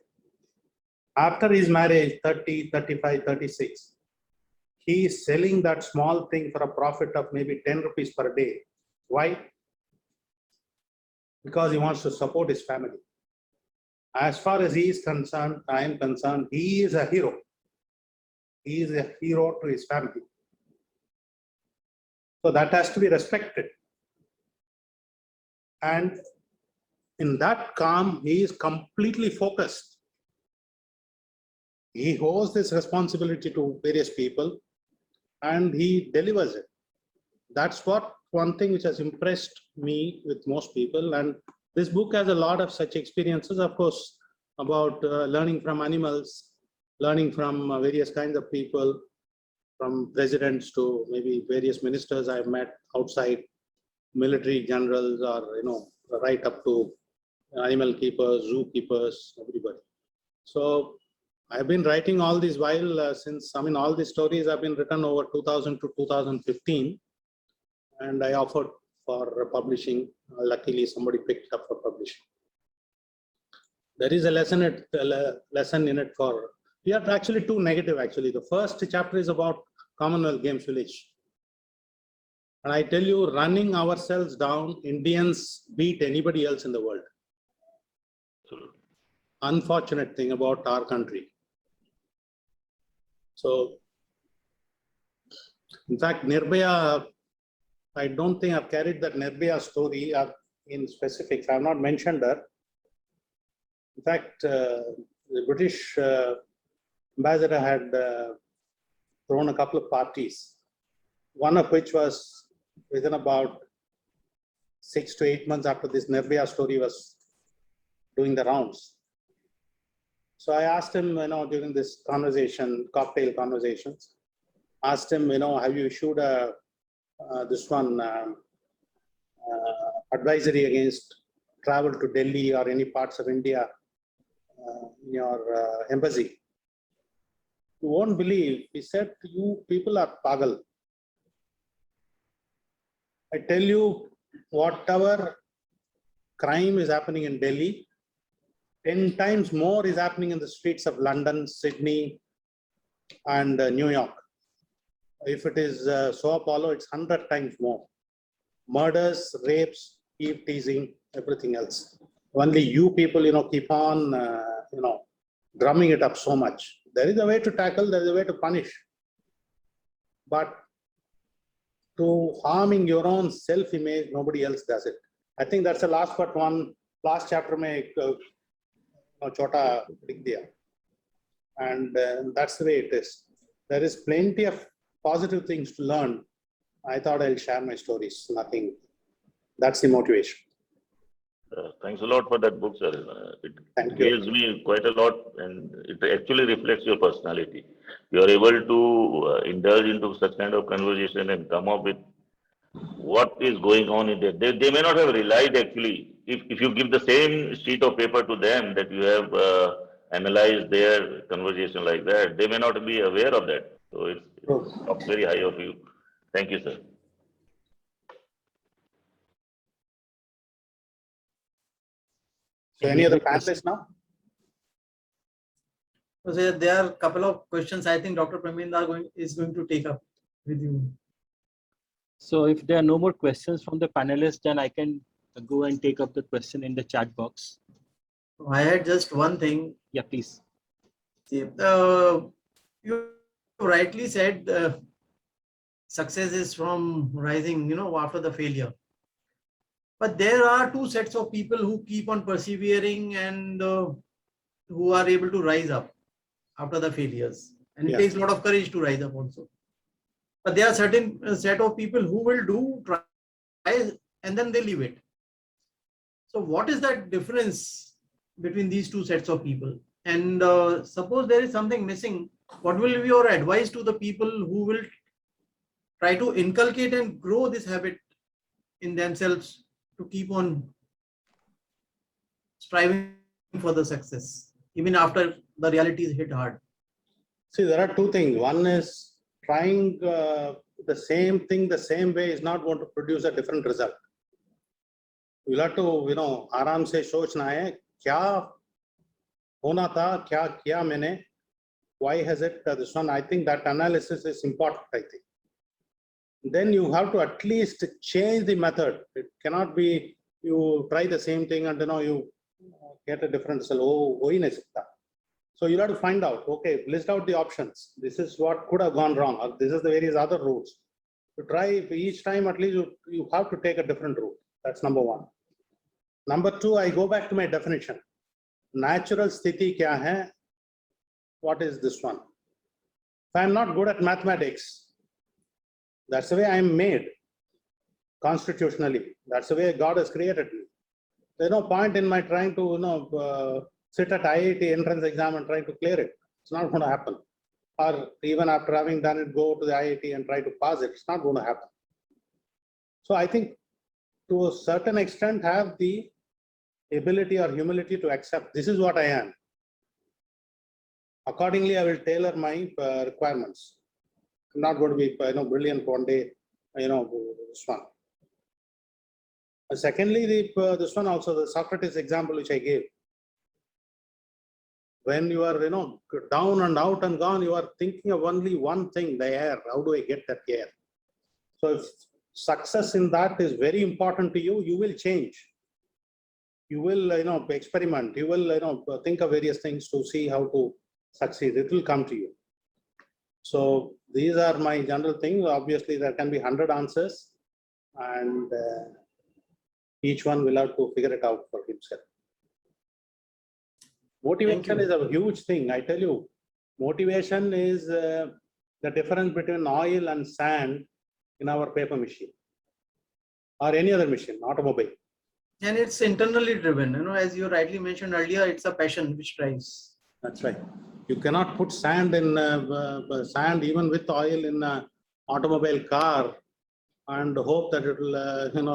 After his marriage, 30, 35, 36, he is selling that small thing for a profit of maybe 10 rupees per day. Why? Because he wants to support his family. As far as he is concerned, I am concerned, he is a hero. He is a hero to his family. So that has to be respected. And in that calm, he is completely focused. He owes this responsibility to various people and he delivers it. That's what one thing which has impressed me with most people. And this book has a lot of such experiences, of course, about learning from animals, learning from various kinds of people, from presidents to maybe various ministers I've met outside, military generals, or right up to animal keepers, zookeepers, everybody. So I've been writing all this while all these stories have been written over 2000 to 2015, and I offered for publishing. Luckily, somebody picked up for publishing. There is a lesson in it for. We have actually two negative. Actually, the first chapter is about Commonwealth Games Village, and I tell you, running ourselves down, Indians beat anybody else in the world. Unfortunate thing about our country. So, in fact, Nirbhaya, I don't think I've carried that Nirbhaya story in specifics. I have not mentioned her. In fact, the British ambassador had thrown a couple of parties, one of which was within about 6 to 8 months after this Nirbhaya story was doing the rounds. So I asked him, during this conversation, cocktail conversations, asked him, have you issued advisory against travel to Delhi or any parts of India in your embassy? You won't believe, he said, you people are pagal. I tell you, whatever crime is happening in Delhi, 10 times more is happening in the streets of London, Sydney, and New York. If it is Sao Paulo, it's 100 times more. Murders, rapes, eve teasing, everything else. Only you people, keep on, drumming it up so much. There is a way to tackle, there is a way to punish. But to harming your own self-image, nobody else does it. I think that's the last but one, last chapter mein chota lik diya. And that's the way it is. There is plenty of positive things to learn. I thought I'll share my stories, nothing. That's the motivation. Thanks a lot for that book, sir. Thank It you. gives me quite a lot, and it actually reflects your personality. You are able to indulge into such kind of conversation and come up with what is going on in there. They may not have realized actually, if you give the same sheet of paper to them that you have analyzed their conversation like that, they may not be aware of that. So it's up very high of you. Thank you, sir. So any other panelists now? So there are a couple of questions I think Dr. Pramendra is going to take up with you. So if there are no more questions from the panelists, then I can go and take up the question in the chat box. I had just one thing. Yeah, please. See, you rightly said success is from rising, after the failure. But there are two sets of people who keep on persevering and who are able to rise up after the failures. And it Yeah. takes a lot of courage to rise up also. But there are certain set of people who will try and then they leave it. So what is that difference between these two sets of people? And suppose there is something missing, what will be your advice to the people who will try to inculcate and grow this habit in themselves to keep on striving for the success, even after the reality is hit hard? See, there are two things. One is trying the same thing the same way is not going to produce a different result. You'll have to, आराम से सोचना है क्या होना था, क्या किया मैंने, why has it this one? I think that analysis is important, I think. Then you have to at least change the method. It cannot be you try the same thing and you get a different result. Oh, ho hi nahi sakta. So you have to find out, okay, list out the options. This is what could have gone wrong, or this is the various other routes. To try each time, at least you have to take a different route. That's number one. Number two, I go back to my definition. Natural sthiti kya hai? What is this one? If I'm not good at mathematics, that's the way I'm made constitutionally. That's the way God has created me. There's no point in my trying to, sit at IIT entrance exam and trying to clear it. It's not going to happen. Or even after having done it, go to the IIT and try to pass it. It's not going to happen. So I think to a certain extent have the ability or humility to accept this is what I am. Accordingly, I will tailor my requirements. I'm not going to be brilliant one day, this one. Secondly, this one also, the Socrates example which I gave. When you are down and out and gone, you are thinking of only one thing, the air. How do I get that air? So if success in that is very important to you, you will change. You will experiment. You will think of various things to see how to succeed. It will come to you. So these are my general things. Obviously, there can be 100 answers, and each one will have to figure it out for himself. Motivation is a huge thing. I tell you, motivation is the difference between oil and sand in our paper machine or any other machine, automobile. And it's internally driven. As you rightly mentioned earlier, it's a passion which drives. That's right. You cannot put sand in sand even with oil in an automobile car and hope that it will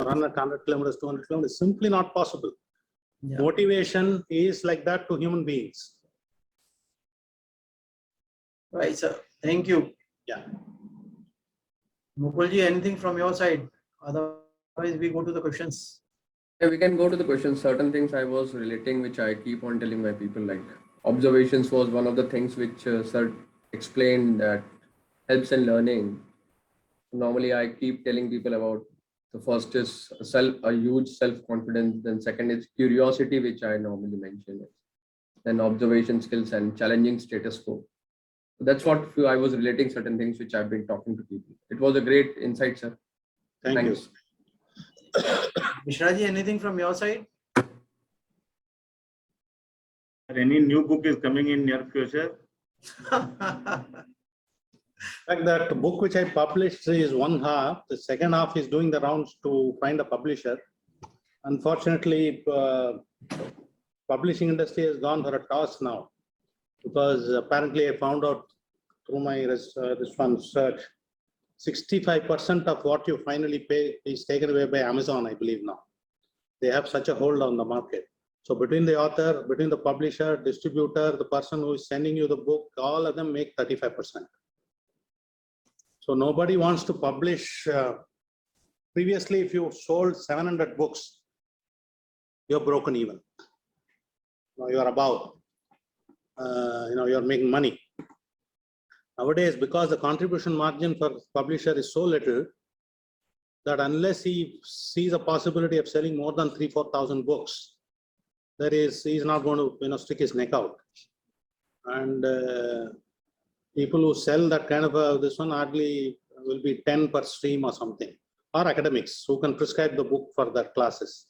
run at 100 kilometers, 200 kilometers. Simply not possible. Yeah. Motivation is like that to human beings. Right, sir. Thank you. Yeah. Mukulji, anything from your side? Otherwise, we go to the questions. Yeah, we can go to the questions. Certain things I was relating, which I keep on telling my people, like observations was one of the things which sir explained that helps in learning. Normally, I keep telling people about the first is a huge self-confidence. Then second is curiosity, which I normally mention. Then observation skills and challenging status quo. That's what I was relating certain things which I've been talking to people. It was a great insight, sir. Thank you. Mishraji, anything from your side? Any new book is coming in near future? Like that book which I published is one half. The second half is doing the rounds to find a publisher. Unfortunately, publishing industry has gone for a toss now, because apparently I found out through my this one search, 65% of what you finally pay is taken away by Amazon, I believe now. They have such a hold on the market. So between the author, between the publisher, distributor, the person who is sending you the book, all of them make 35%. So nobody wants to publish. Previously, if you sold 700 books, you're broken even. Now you're above. You're making money. Nowadays, because the contribution margin for publisher is so little, that unless he sees a possibility of selling more than 3,000-4,000 books, he's not going to stick his neck out. And people who sell that kind of this one hardly will be 10 per stream or something, or academics who can prescribe the book for their classes.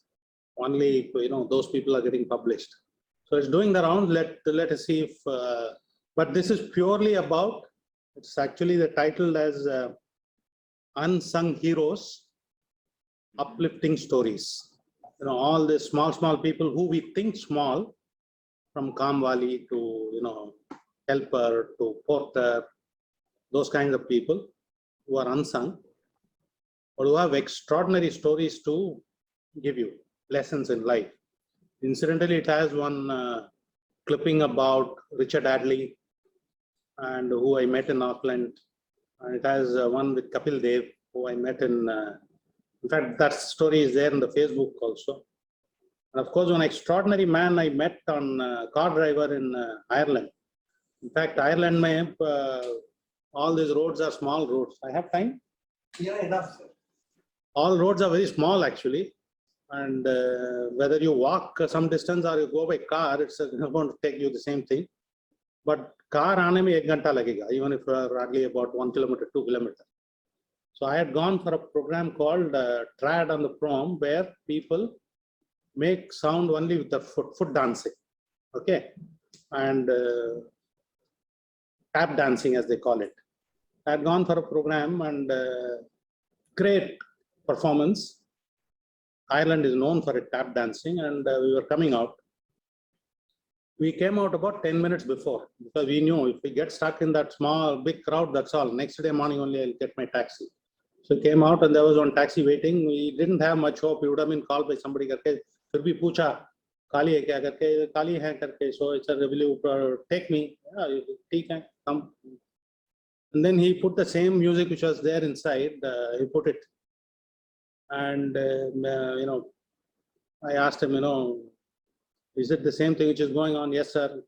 Only those people are getting published. So it's doing the round. Let us see if But this is purely about, it's actually the title as Unsung Heroes, Uplifting Stories. You know, all the small people who we think small, from Kamwali to, you know, helper to porter, those kinds of people who are unsung, or who have extraordinary stories to give you, lessons in life. Incidentally, it has one clipping about Richard Hadley, and who I met in Auckland. And it has one with Kapil Dev, who I met in fact, that story is there in the Facebook also. And of course, one extraordinary man I met on car driver in Ireland. In fact, Ireland, all these roads are small roads. I have time? Yeah, enough, sir. All roads are very small actually. And whether you walk some distance or you go by car, it's going to take you the same thing. But car aane mein 1 ghanta lagega, even if you are hardly about 1 kilometer, 2 kilometers. So I had gone for a program called Trad on the Prom, where people make sound only with the foot dancing, okay, and tap dancing as they call it. I had gone for a program and great performance. Ireland is known for its tap dancing, and we were coming out. We came out about 10 minutes before, because we knew if we get stuck in that big crowd, that's all. Next day morning only I'll get my taxi. So we came out and there was one taxi waiting. We didn't have much hope. We would have been called by somebody. Karke, फिर भी पूछा, काली है क्या करके, काली है करके. So it's a will you take me? Yeah, ठीक है, come. And then he put the same music which was there inside. He put it, and you know, I asked him, you know, is it the same thing which is going on? Yes, sir.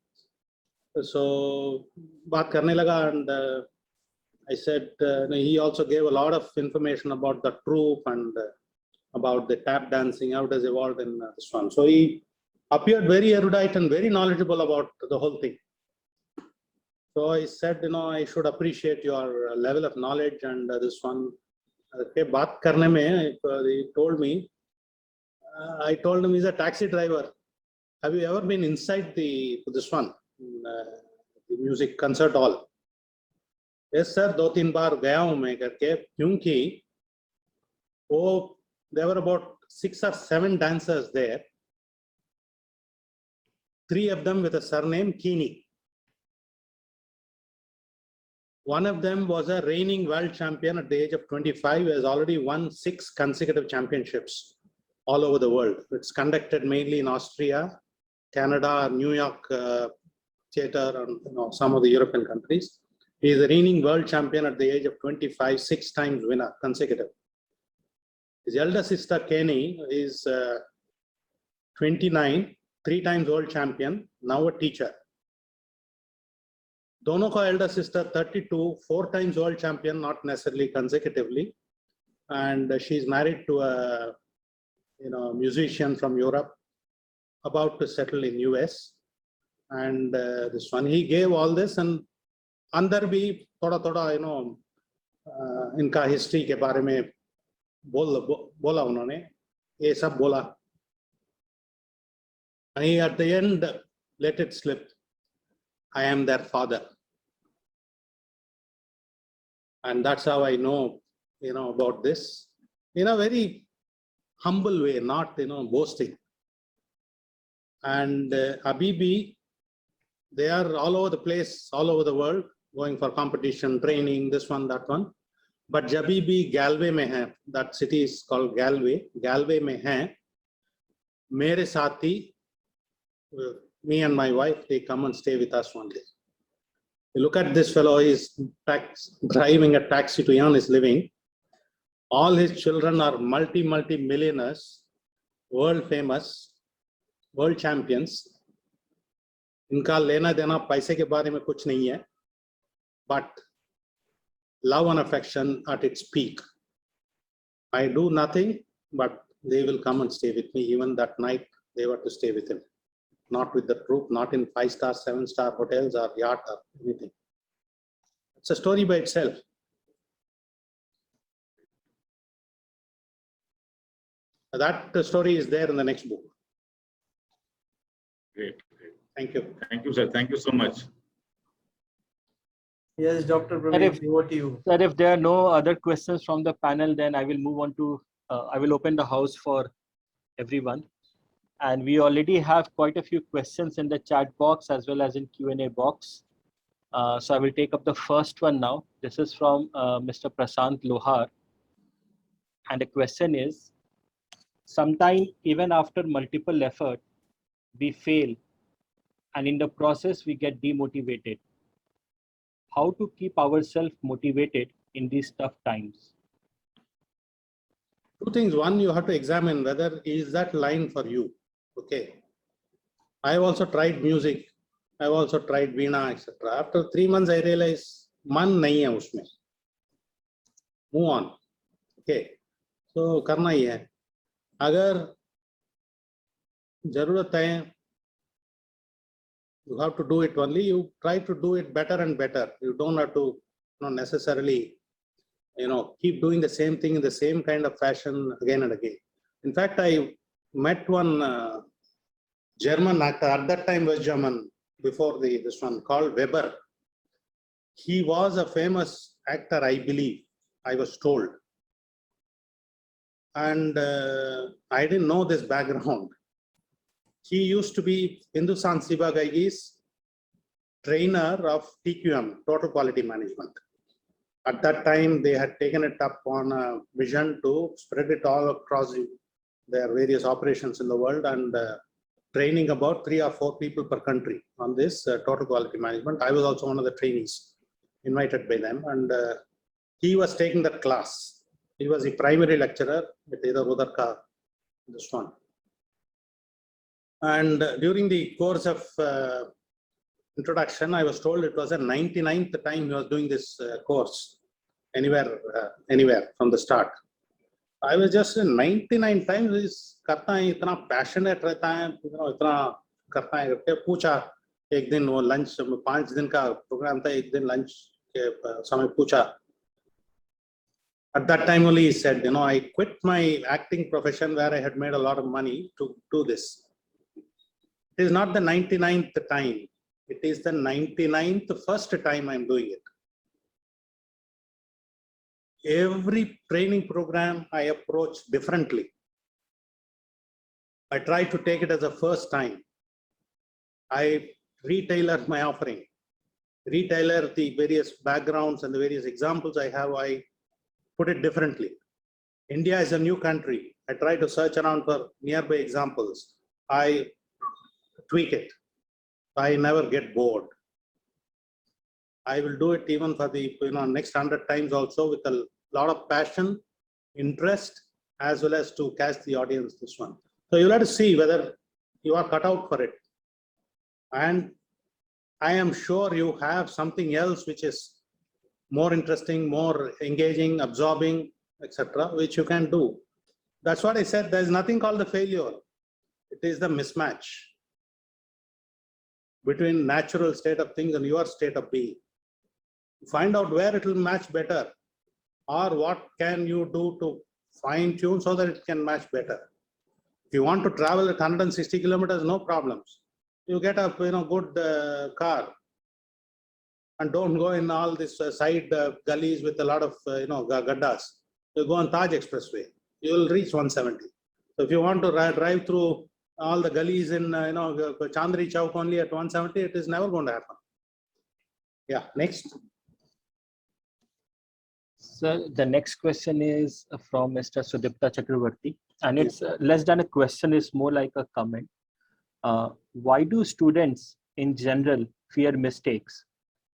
So बात करने लगा, and I said he also gave a lot of information about the troupe and about the tap dancing, how it has evolved in this one. So he appeared very erudite and very knowledgeable about the whole thing. So I said, you know, I should appreciate your level of knowledge and this one. Okay, baat karne mein, he told me, I told him he's a taxi driver. Have you ever been inside this one, the music concert hall? Yes, sir. 2-3 बार गया हूं मैं करके, क्योंकि there were about 6 or 7 dancers there. 3 of them with a surname Keeney. One of them was a reigning world champion at the age of 25, has already won 6 consecutive championships all over the world. It's conducted mainly in Austria, Canada, New York theater, and some of the European countries. He is a reigning world champion at the age of 25, 6 times winner consecutive. His elder sister Kenny is 29, 3 times world champion, now a teacher. Dono ka elder sister 32, 4 times world champion, not necessarily consecutively, and she's married to a musician from Europe, about to settle in US. And this one, he gave all this, and अंदर भी थोड़ा इनका history के बारे में बोला उन्होंने, ये सब बोला. And he at the end let it slip, I am their father. And that's how I know, about this in a very humble way, not boasting. And Abibi, they are all over the place, all over the world, going for competition, training, this one, that one. But Jabi bhi Galway mein hai, that city is called Galway. Galway mein hai, mere saathi, me and my wife, they come and stay with us one day. You look at this fellow, he's driving a taxi to earn his living. All his children are multi-millionaires, world famous, world champions. इनका लेना देना पैसे के बारे में कुछ नहीं है, but love and affection at its peak. I do nothing, but they will come and stay with me. Even that night, they were to stay with him, not with the troupe, not in 5-star, 7-star hotels or yacht or anything. It's a story by itself. That story is there in the next book. Great. Thank you. Thank you, sir. Thank you so much. Yes, Dr. Praveen, over to you. Sir, if there are no other questions from the panel, then I will move on to, I will open the house for everyone. And we already have quite a few questions in the chat box as well as in Q&A box. So I will take up the first one now. This is from Mr. Prasant Lohar. And the question is, sometime even after multiple effort, we fail. And in the process, we get demotivated. How to keep ourselves motivated in these tough times? Two things. One, you have to examine whether is that line for you. Okay. I've also tried music. I've also tried Veena, etc. After 3 months, I realized मन नहीं है उसमें. Move on. Okay. So करना ही है. अगर जरूरत है, you have to do it only. You try to do it better and better. You don't have to necessarily keep doing the same thing in the same kind of fashion again and again. In fact, I met one German actor, at that time was German, before this one, called Weber. He was a famous actor, I believe, I was told. And I didn't know this background. He used to be Hindustan Sivagai's trainer of TQM, Total Quality Management. At that time, they had taken it up on a vision to spread it all across their various operations in the world and training about 3 or 4 people per country on this Total Quality Management. I was also one of the trainees invited by them, and he was taking that class. He was a primary lecturer at either Udarka, this one. And during the course of introduction, I was told it was a 99th time he was doing this course anywhere from the start. I was just 99 times he's करता है, इतना passionate रहता है, इतना करता है करके पूछा एक दिन वो lunch 5 दिन का program था, एक दिन lunch के समय पूछा. At that time only he said, I quit my acting profession where I had made a lot of money to do this. It is not the 99th time. It is the 99th first time I'm doing it. Every training program I approach differently. I try to take it as a first time. I retailor my offering, retailer the various backgrounds and the various examples I have. I put it differently. India is a new country. I try to search around for nearby examples. I tweak it. I never get bored. I will do it even for the next 100 times also with a lot of passion, interest, as well as to catch the audience this one. So you'll have to see whether you are cut out for it. And I am sure you have something else which is more interesting, more engaging, absorbing, etc., which you can do. That's what I said. There's nothing called the failure. It is the mismatch between natural state of things and your state of being. Find out where it will match better, or what can you do to fine tune so that it can match better. If you want to travel at 160 kilometers, no problems. You get a good car and don't go in all this side gullies with a lot of gaddas. You go on Taj Expressway, you will reach 170. So if you want to drive through all the gullies in Chandri Chowk only at 170, it is never going to happen. Yeah, next. Sir, the next question is from Mr. Sudipta Chakravarti, and it's less than a question, it's more like a comment. Why do students in general fear mistakes,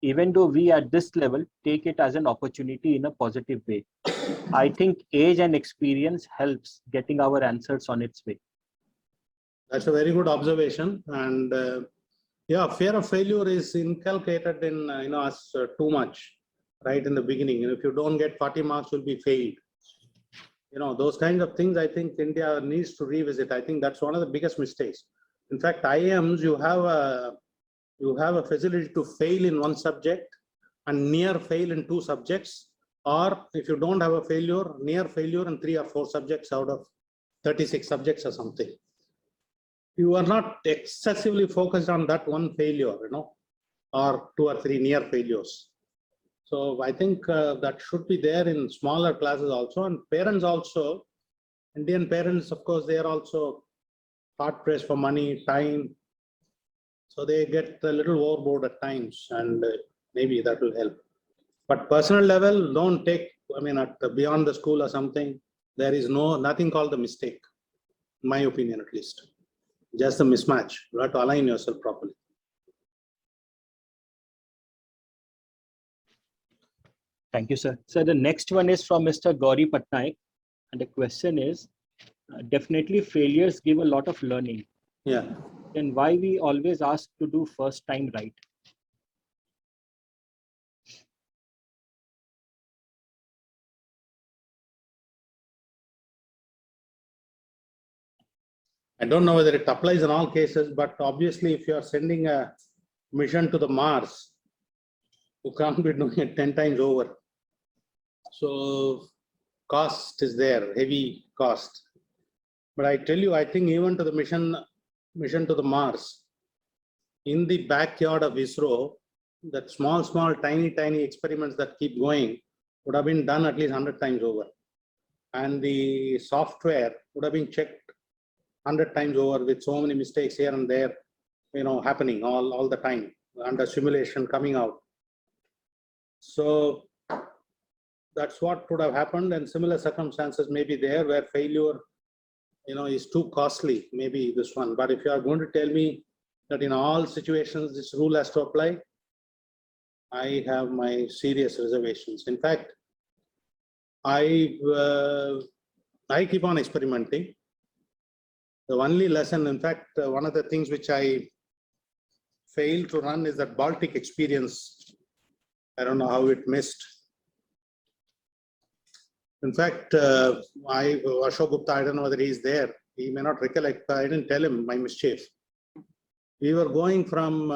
even though we at this level take it as an opportunity in a positive way? I think age and experience helps getting our answers on its way. That's a very good observation. And yeah, fear of failure is inculcated in us too much right in the beginning. If you don't get 40 marks, you'll be failed. Those kinds of things I think India needs to revisit. I think that's one of the biggest mistakes. In fact, IIMs, you have a facility to fail in one subject and near fail in 2 subjects, or if you don't have a failure, near failure in 3 or 4 subjects out of 36 subjects or something. You are not excessively focused on that one failure, or 2 or 3 near failures. So I think that should be there in smaller classes also, and parents also, Indian parents, of course, they are also hard pressed for money, time. So they get a little overboard at times, and maybe that will help. But personal level, don't take, I mean, at beyond the school or something, there is nothing called the mistake, in my opinion at least. Just a mismatch. You have to align yourself properly. Thank you, sir. So the next one is from Mr. Gauri Patnaik. And the question is, definitely failures give a lot of learning. Yeah. Then why we always ask to do first time right? I don't know whether it applies in all cases, but obviously if you are sending a mission to the Mars, you can't be doing it 10 times over. So cost is there, heavy cost. But I tell you, I think even to the mission to the Mars, in the backyard of ISRO, that small, tiny experiments that keep going would have been done at least 100 times over. And the software would have been checked 100 times over with so many mistakes here and there, happening all the time under simulation coming out. So that's what would have happened, and similar circumstances may be there where failure, is too costly, maybe this one. But if you are going to tell me that in all situations this rule has to apply, I have my serious reservations. In fact, I keep on experimenting. The only lesson, in fact, one of the things which I failed to run is that Baltic experience. I don't know how it missed. In fact, Ashok Gupta, I don't know whether he's there. He may not recollect. I didn't tell him my mischief. We were going from,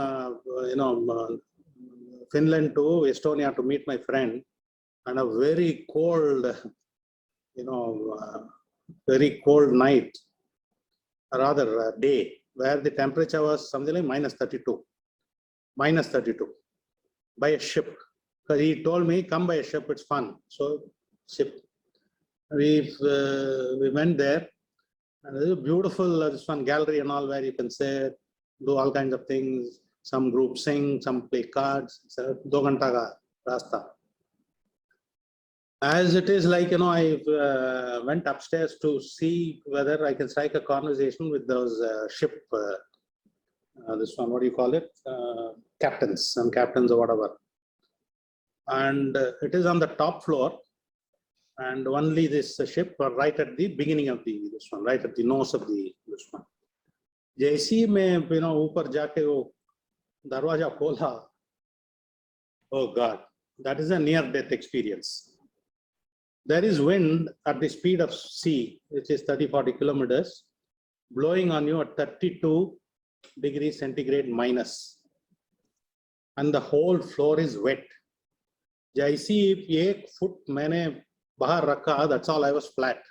Finland to Estonia to meet my friend, and a very cold, very cold night, or rather day, where the temperature was something like minus 32 by a ship. Because he told me, come by a ship, it's fun. So ship. We went there, and there's a beautiful this one gallery and all, where you can say, do all kinds of things. Some groups sing, some play cards. It's a 2 ghanta ka rasta. As it is, like, I went upstairs to see whether I can strike a conversation with those ship, this one, what do you call it? Captains, some captains or whatever. And it is on the top floor, and only this ship right at the beginning of this one, right at the nose of this one. जैसी में ऊपर जाके वो दरवाजा खोला, oh God, that is a near-death experience. There is wind at the speed of sea, which is 30-40 kilometers, blowing on you at 32 degrees centigrade minus, and the whole floor is wet. जैसी 1 foot मैंने बाहर रखा, that's all, I was flat.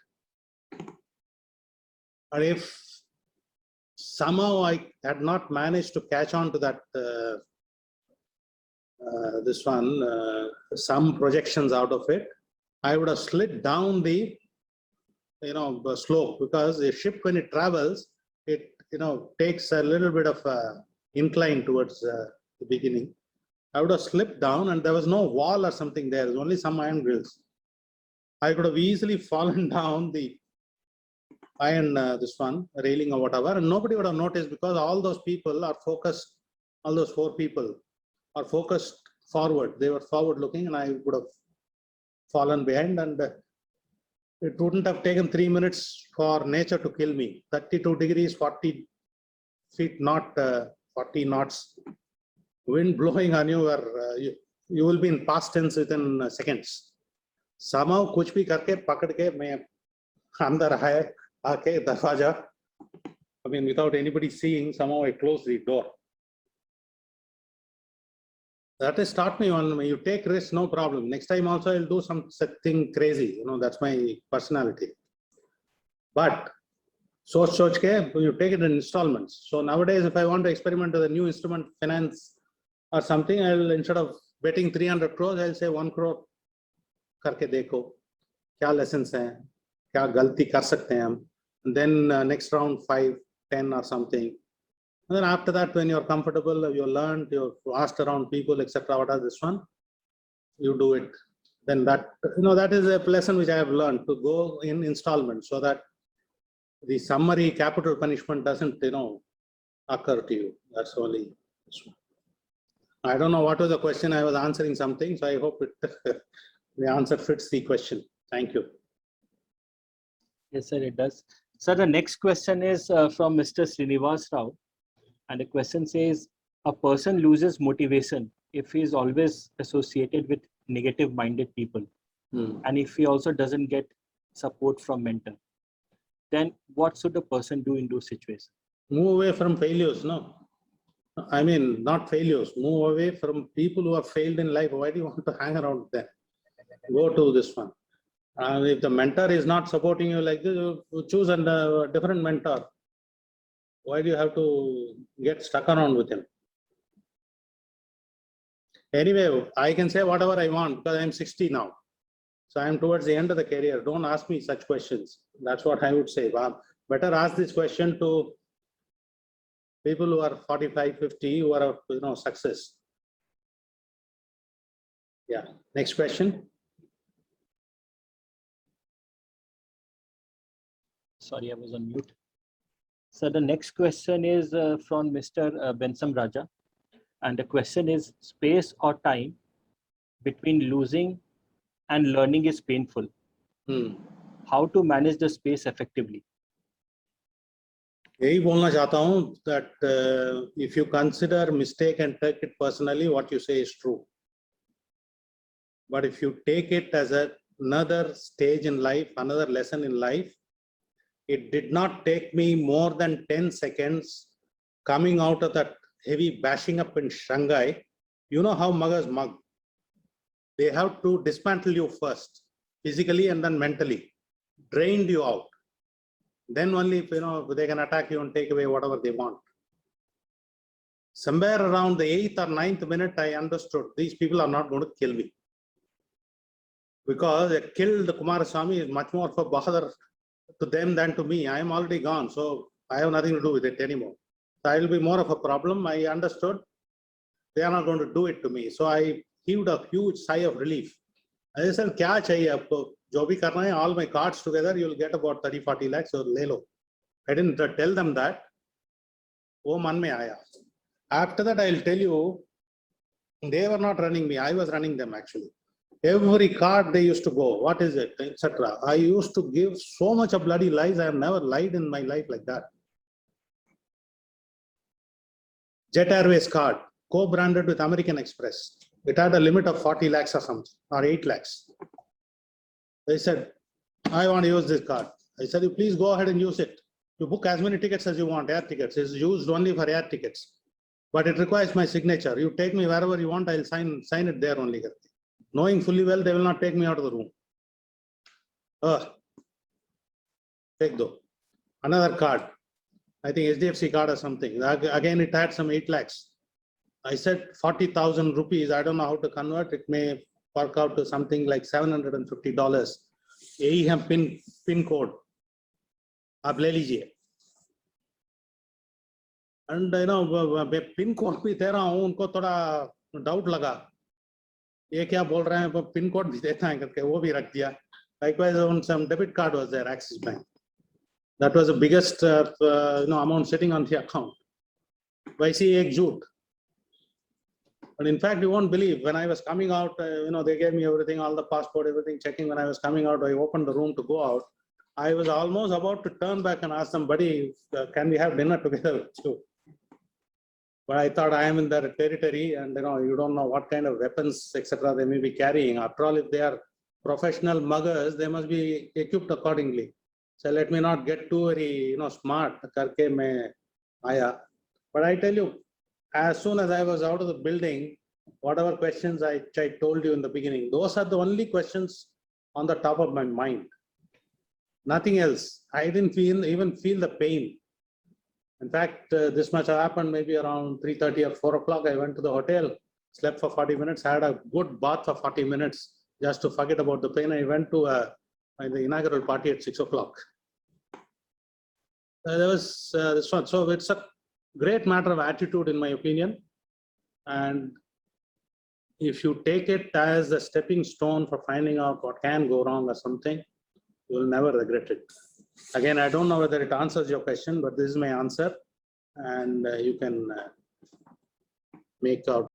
And if somehow I had not managed to catch on to that, this one, some projections out of it, I would have slid down the, slope, because a ship, when it travels, it, takes a little bit of incline towards the beginning. I would have slipped down, and there was no wall or something there. There's only some iron grills. I could have easily fallen down the iron, this one, railing or whatever, and nobody would have noticed, because all those people are focused, all those 4 people are focused forward. They were forward looking, and I would have fallen behind, and it wouldn't have taken 3 minutes for nature to kill me. 32 degrees, 40 feet, not 40 knots, wind blowing on you, or you will be in past tense within seconds. Somehow कुछ भी करके पकड़ के मैं अंदर आए आके दरवाजा, I mean, without anybody seeing, somehow I closed the door. That has taught me, on you take risks, no problem. Next time also I'll do something crazy. That's my personality. But soch ke, you take it in installments. So nowadays, if I want to experiment with a new instrument, finance or something, I'll, instead of betting 300 crores, I'll say 1 crore करके देखो क्या lessons हैं, क्या गलती कर सकते हैं हम. And then next round 5, 10 or something. And then after that, when you're comfortable, you learned, you asked around people, etc. What are this one? You do it. Then that, that is a lesson which I have learned, to go in installments so that the summary capital punishment doesn't, occur to you. That's only. I don't know what was the question. I was answering something, so I hope the answer fits the question. Thank you. Yes, sir, it does. Sir, the next question is from Mr. Srinivas Rao. And the question says, a person loses motivation if he is always associated with negative-minded people. And if he also doesn't get support from mentor, then what should a person do in those situations? Move away from failures, no? I mean, not failures. Move away from people who have failed in life. Why do you want to hang around with them? Go to this one. And if the mentor is not supporting you like this, you choose a different mentor. Why do you have to get stuck around with him? Anyway, I can say whatever I want because I'm 60 now. So I'm towards the end of the career. Don't ask me such questions. That's what I would say. Better ask this question to people who are 45, 50, who are, success. Yeah. Next question. Sorry, I was on mute. So the next question is from Mr. Bensam Raja. And the question is, space or time between losing and learning is painful. How to manage the space effectively? यही बोलना चाहता हूँ that if you consider mistake and take it personally, what you say is true. But if you take it as another stage in life, another lesson in life, it did not take me more than 10 seconds coming out of that heavy bashing up in Shanghai. You know how muggers mug. They have to dismantle you first, physically and then mentally, drained you out. Then only, they can attack you and take away whatever they want. Somewhere around the 8th or 9th minute, I understood these people are not going to kill me. Because they killed Kumaraswamy is much more of a bahadur to them than to me. I am already gone, so I have nothing to do with it anymore. So I will be more of a problem. I understood they are not going to do it to me. So I heaved a huge sigh of relief. I said, "Kya chahiye aapko? Jo bhi karna hai, all my cards together, you will get about 30-40 lakhs, so le lo." I didn't tell them that. Wo man mein aaya. After that, I'll tell you, they were not running me. I was running them actually. Every card they used to go, what is it, etc. I used to give so much of bloody lies. I have never lied in my life like that. Jet Airways card, co-branded with American Express. It had a limit of 40 lakhs or something, or 8 lakhs. They said, I want to use this card. I said, you please go ahead and use it. You book as many tickets as you want, air tickets. It's used only for air tickets. But it requires my signature. You take me wherever you want, I'll sign it there only. Knowing fully well, they will not take me out of the room. Take though. Another card. I think HDFC card or something. Again, it had some 8 lakhs. I said 40,000 rupees. I don't know how to convert. It may work out to something like $750. यही है pin code. आप ले लीजिए. And pin code भी दे रहा हूँ. उनको थोड़ा doubt लगा. ये क्या बोल रहे हैं? Pin code भी देता है करके वो भी रख दिया. Likewise, on some debit card was there, Axis Bank. That was the biggest amount sitting on the account. वैसे एक झूठ. But in fact, you won't believe, when I was coming out, they gave me everything, all the passport, everything, checking. When I was coming out, I opened the room to go out. I was almost about to turn back and ask somebody, can we have dinner together with you? But I thought, I am in their territory, and you don't know what kind of weapons, etc. they may be carrying. After all, if they are professional muggers, they must be equipped accordingly. So let me not get too very, smart. Karke main aaya. But I tell you, as soon as I was out of the building, whatever questions I told you in the beginning, those are the only questions on the top of my mind. Nothing else. I didn't even feel the pain. In fact, this much happened maybe around 3:30 or 4 o'clock. I went to the hotel. slept for 40 minutes, had a good bath for 40 minutes just to forget about the pain. I went to the inaugural party at 6 o'clock. There was this one. So it's a great matter of attitude, in my opinion. And if you take it as a stepping stone for finding out what can go wrong or something, you will never regret it. Again, I don't know whether it answers your question, but this is my answer. And you can make out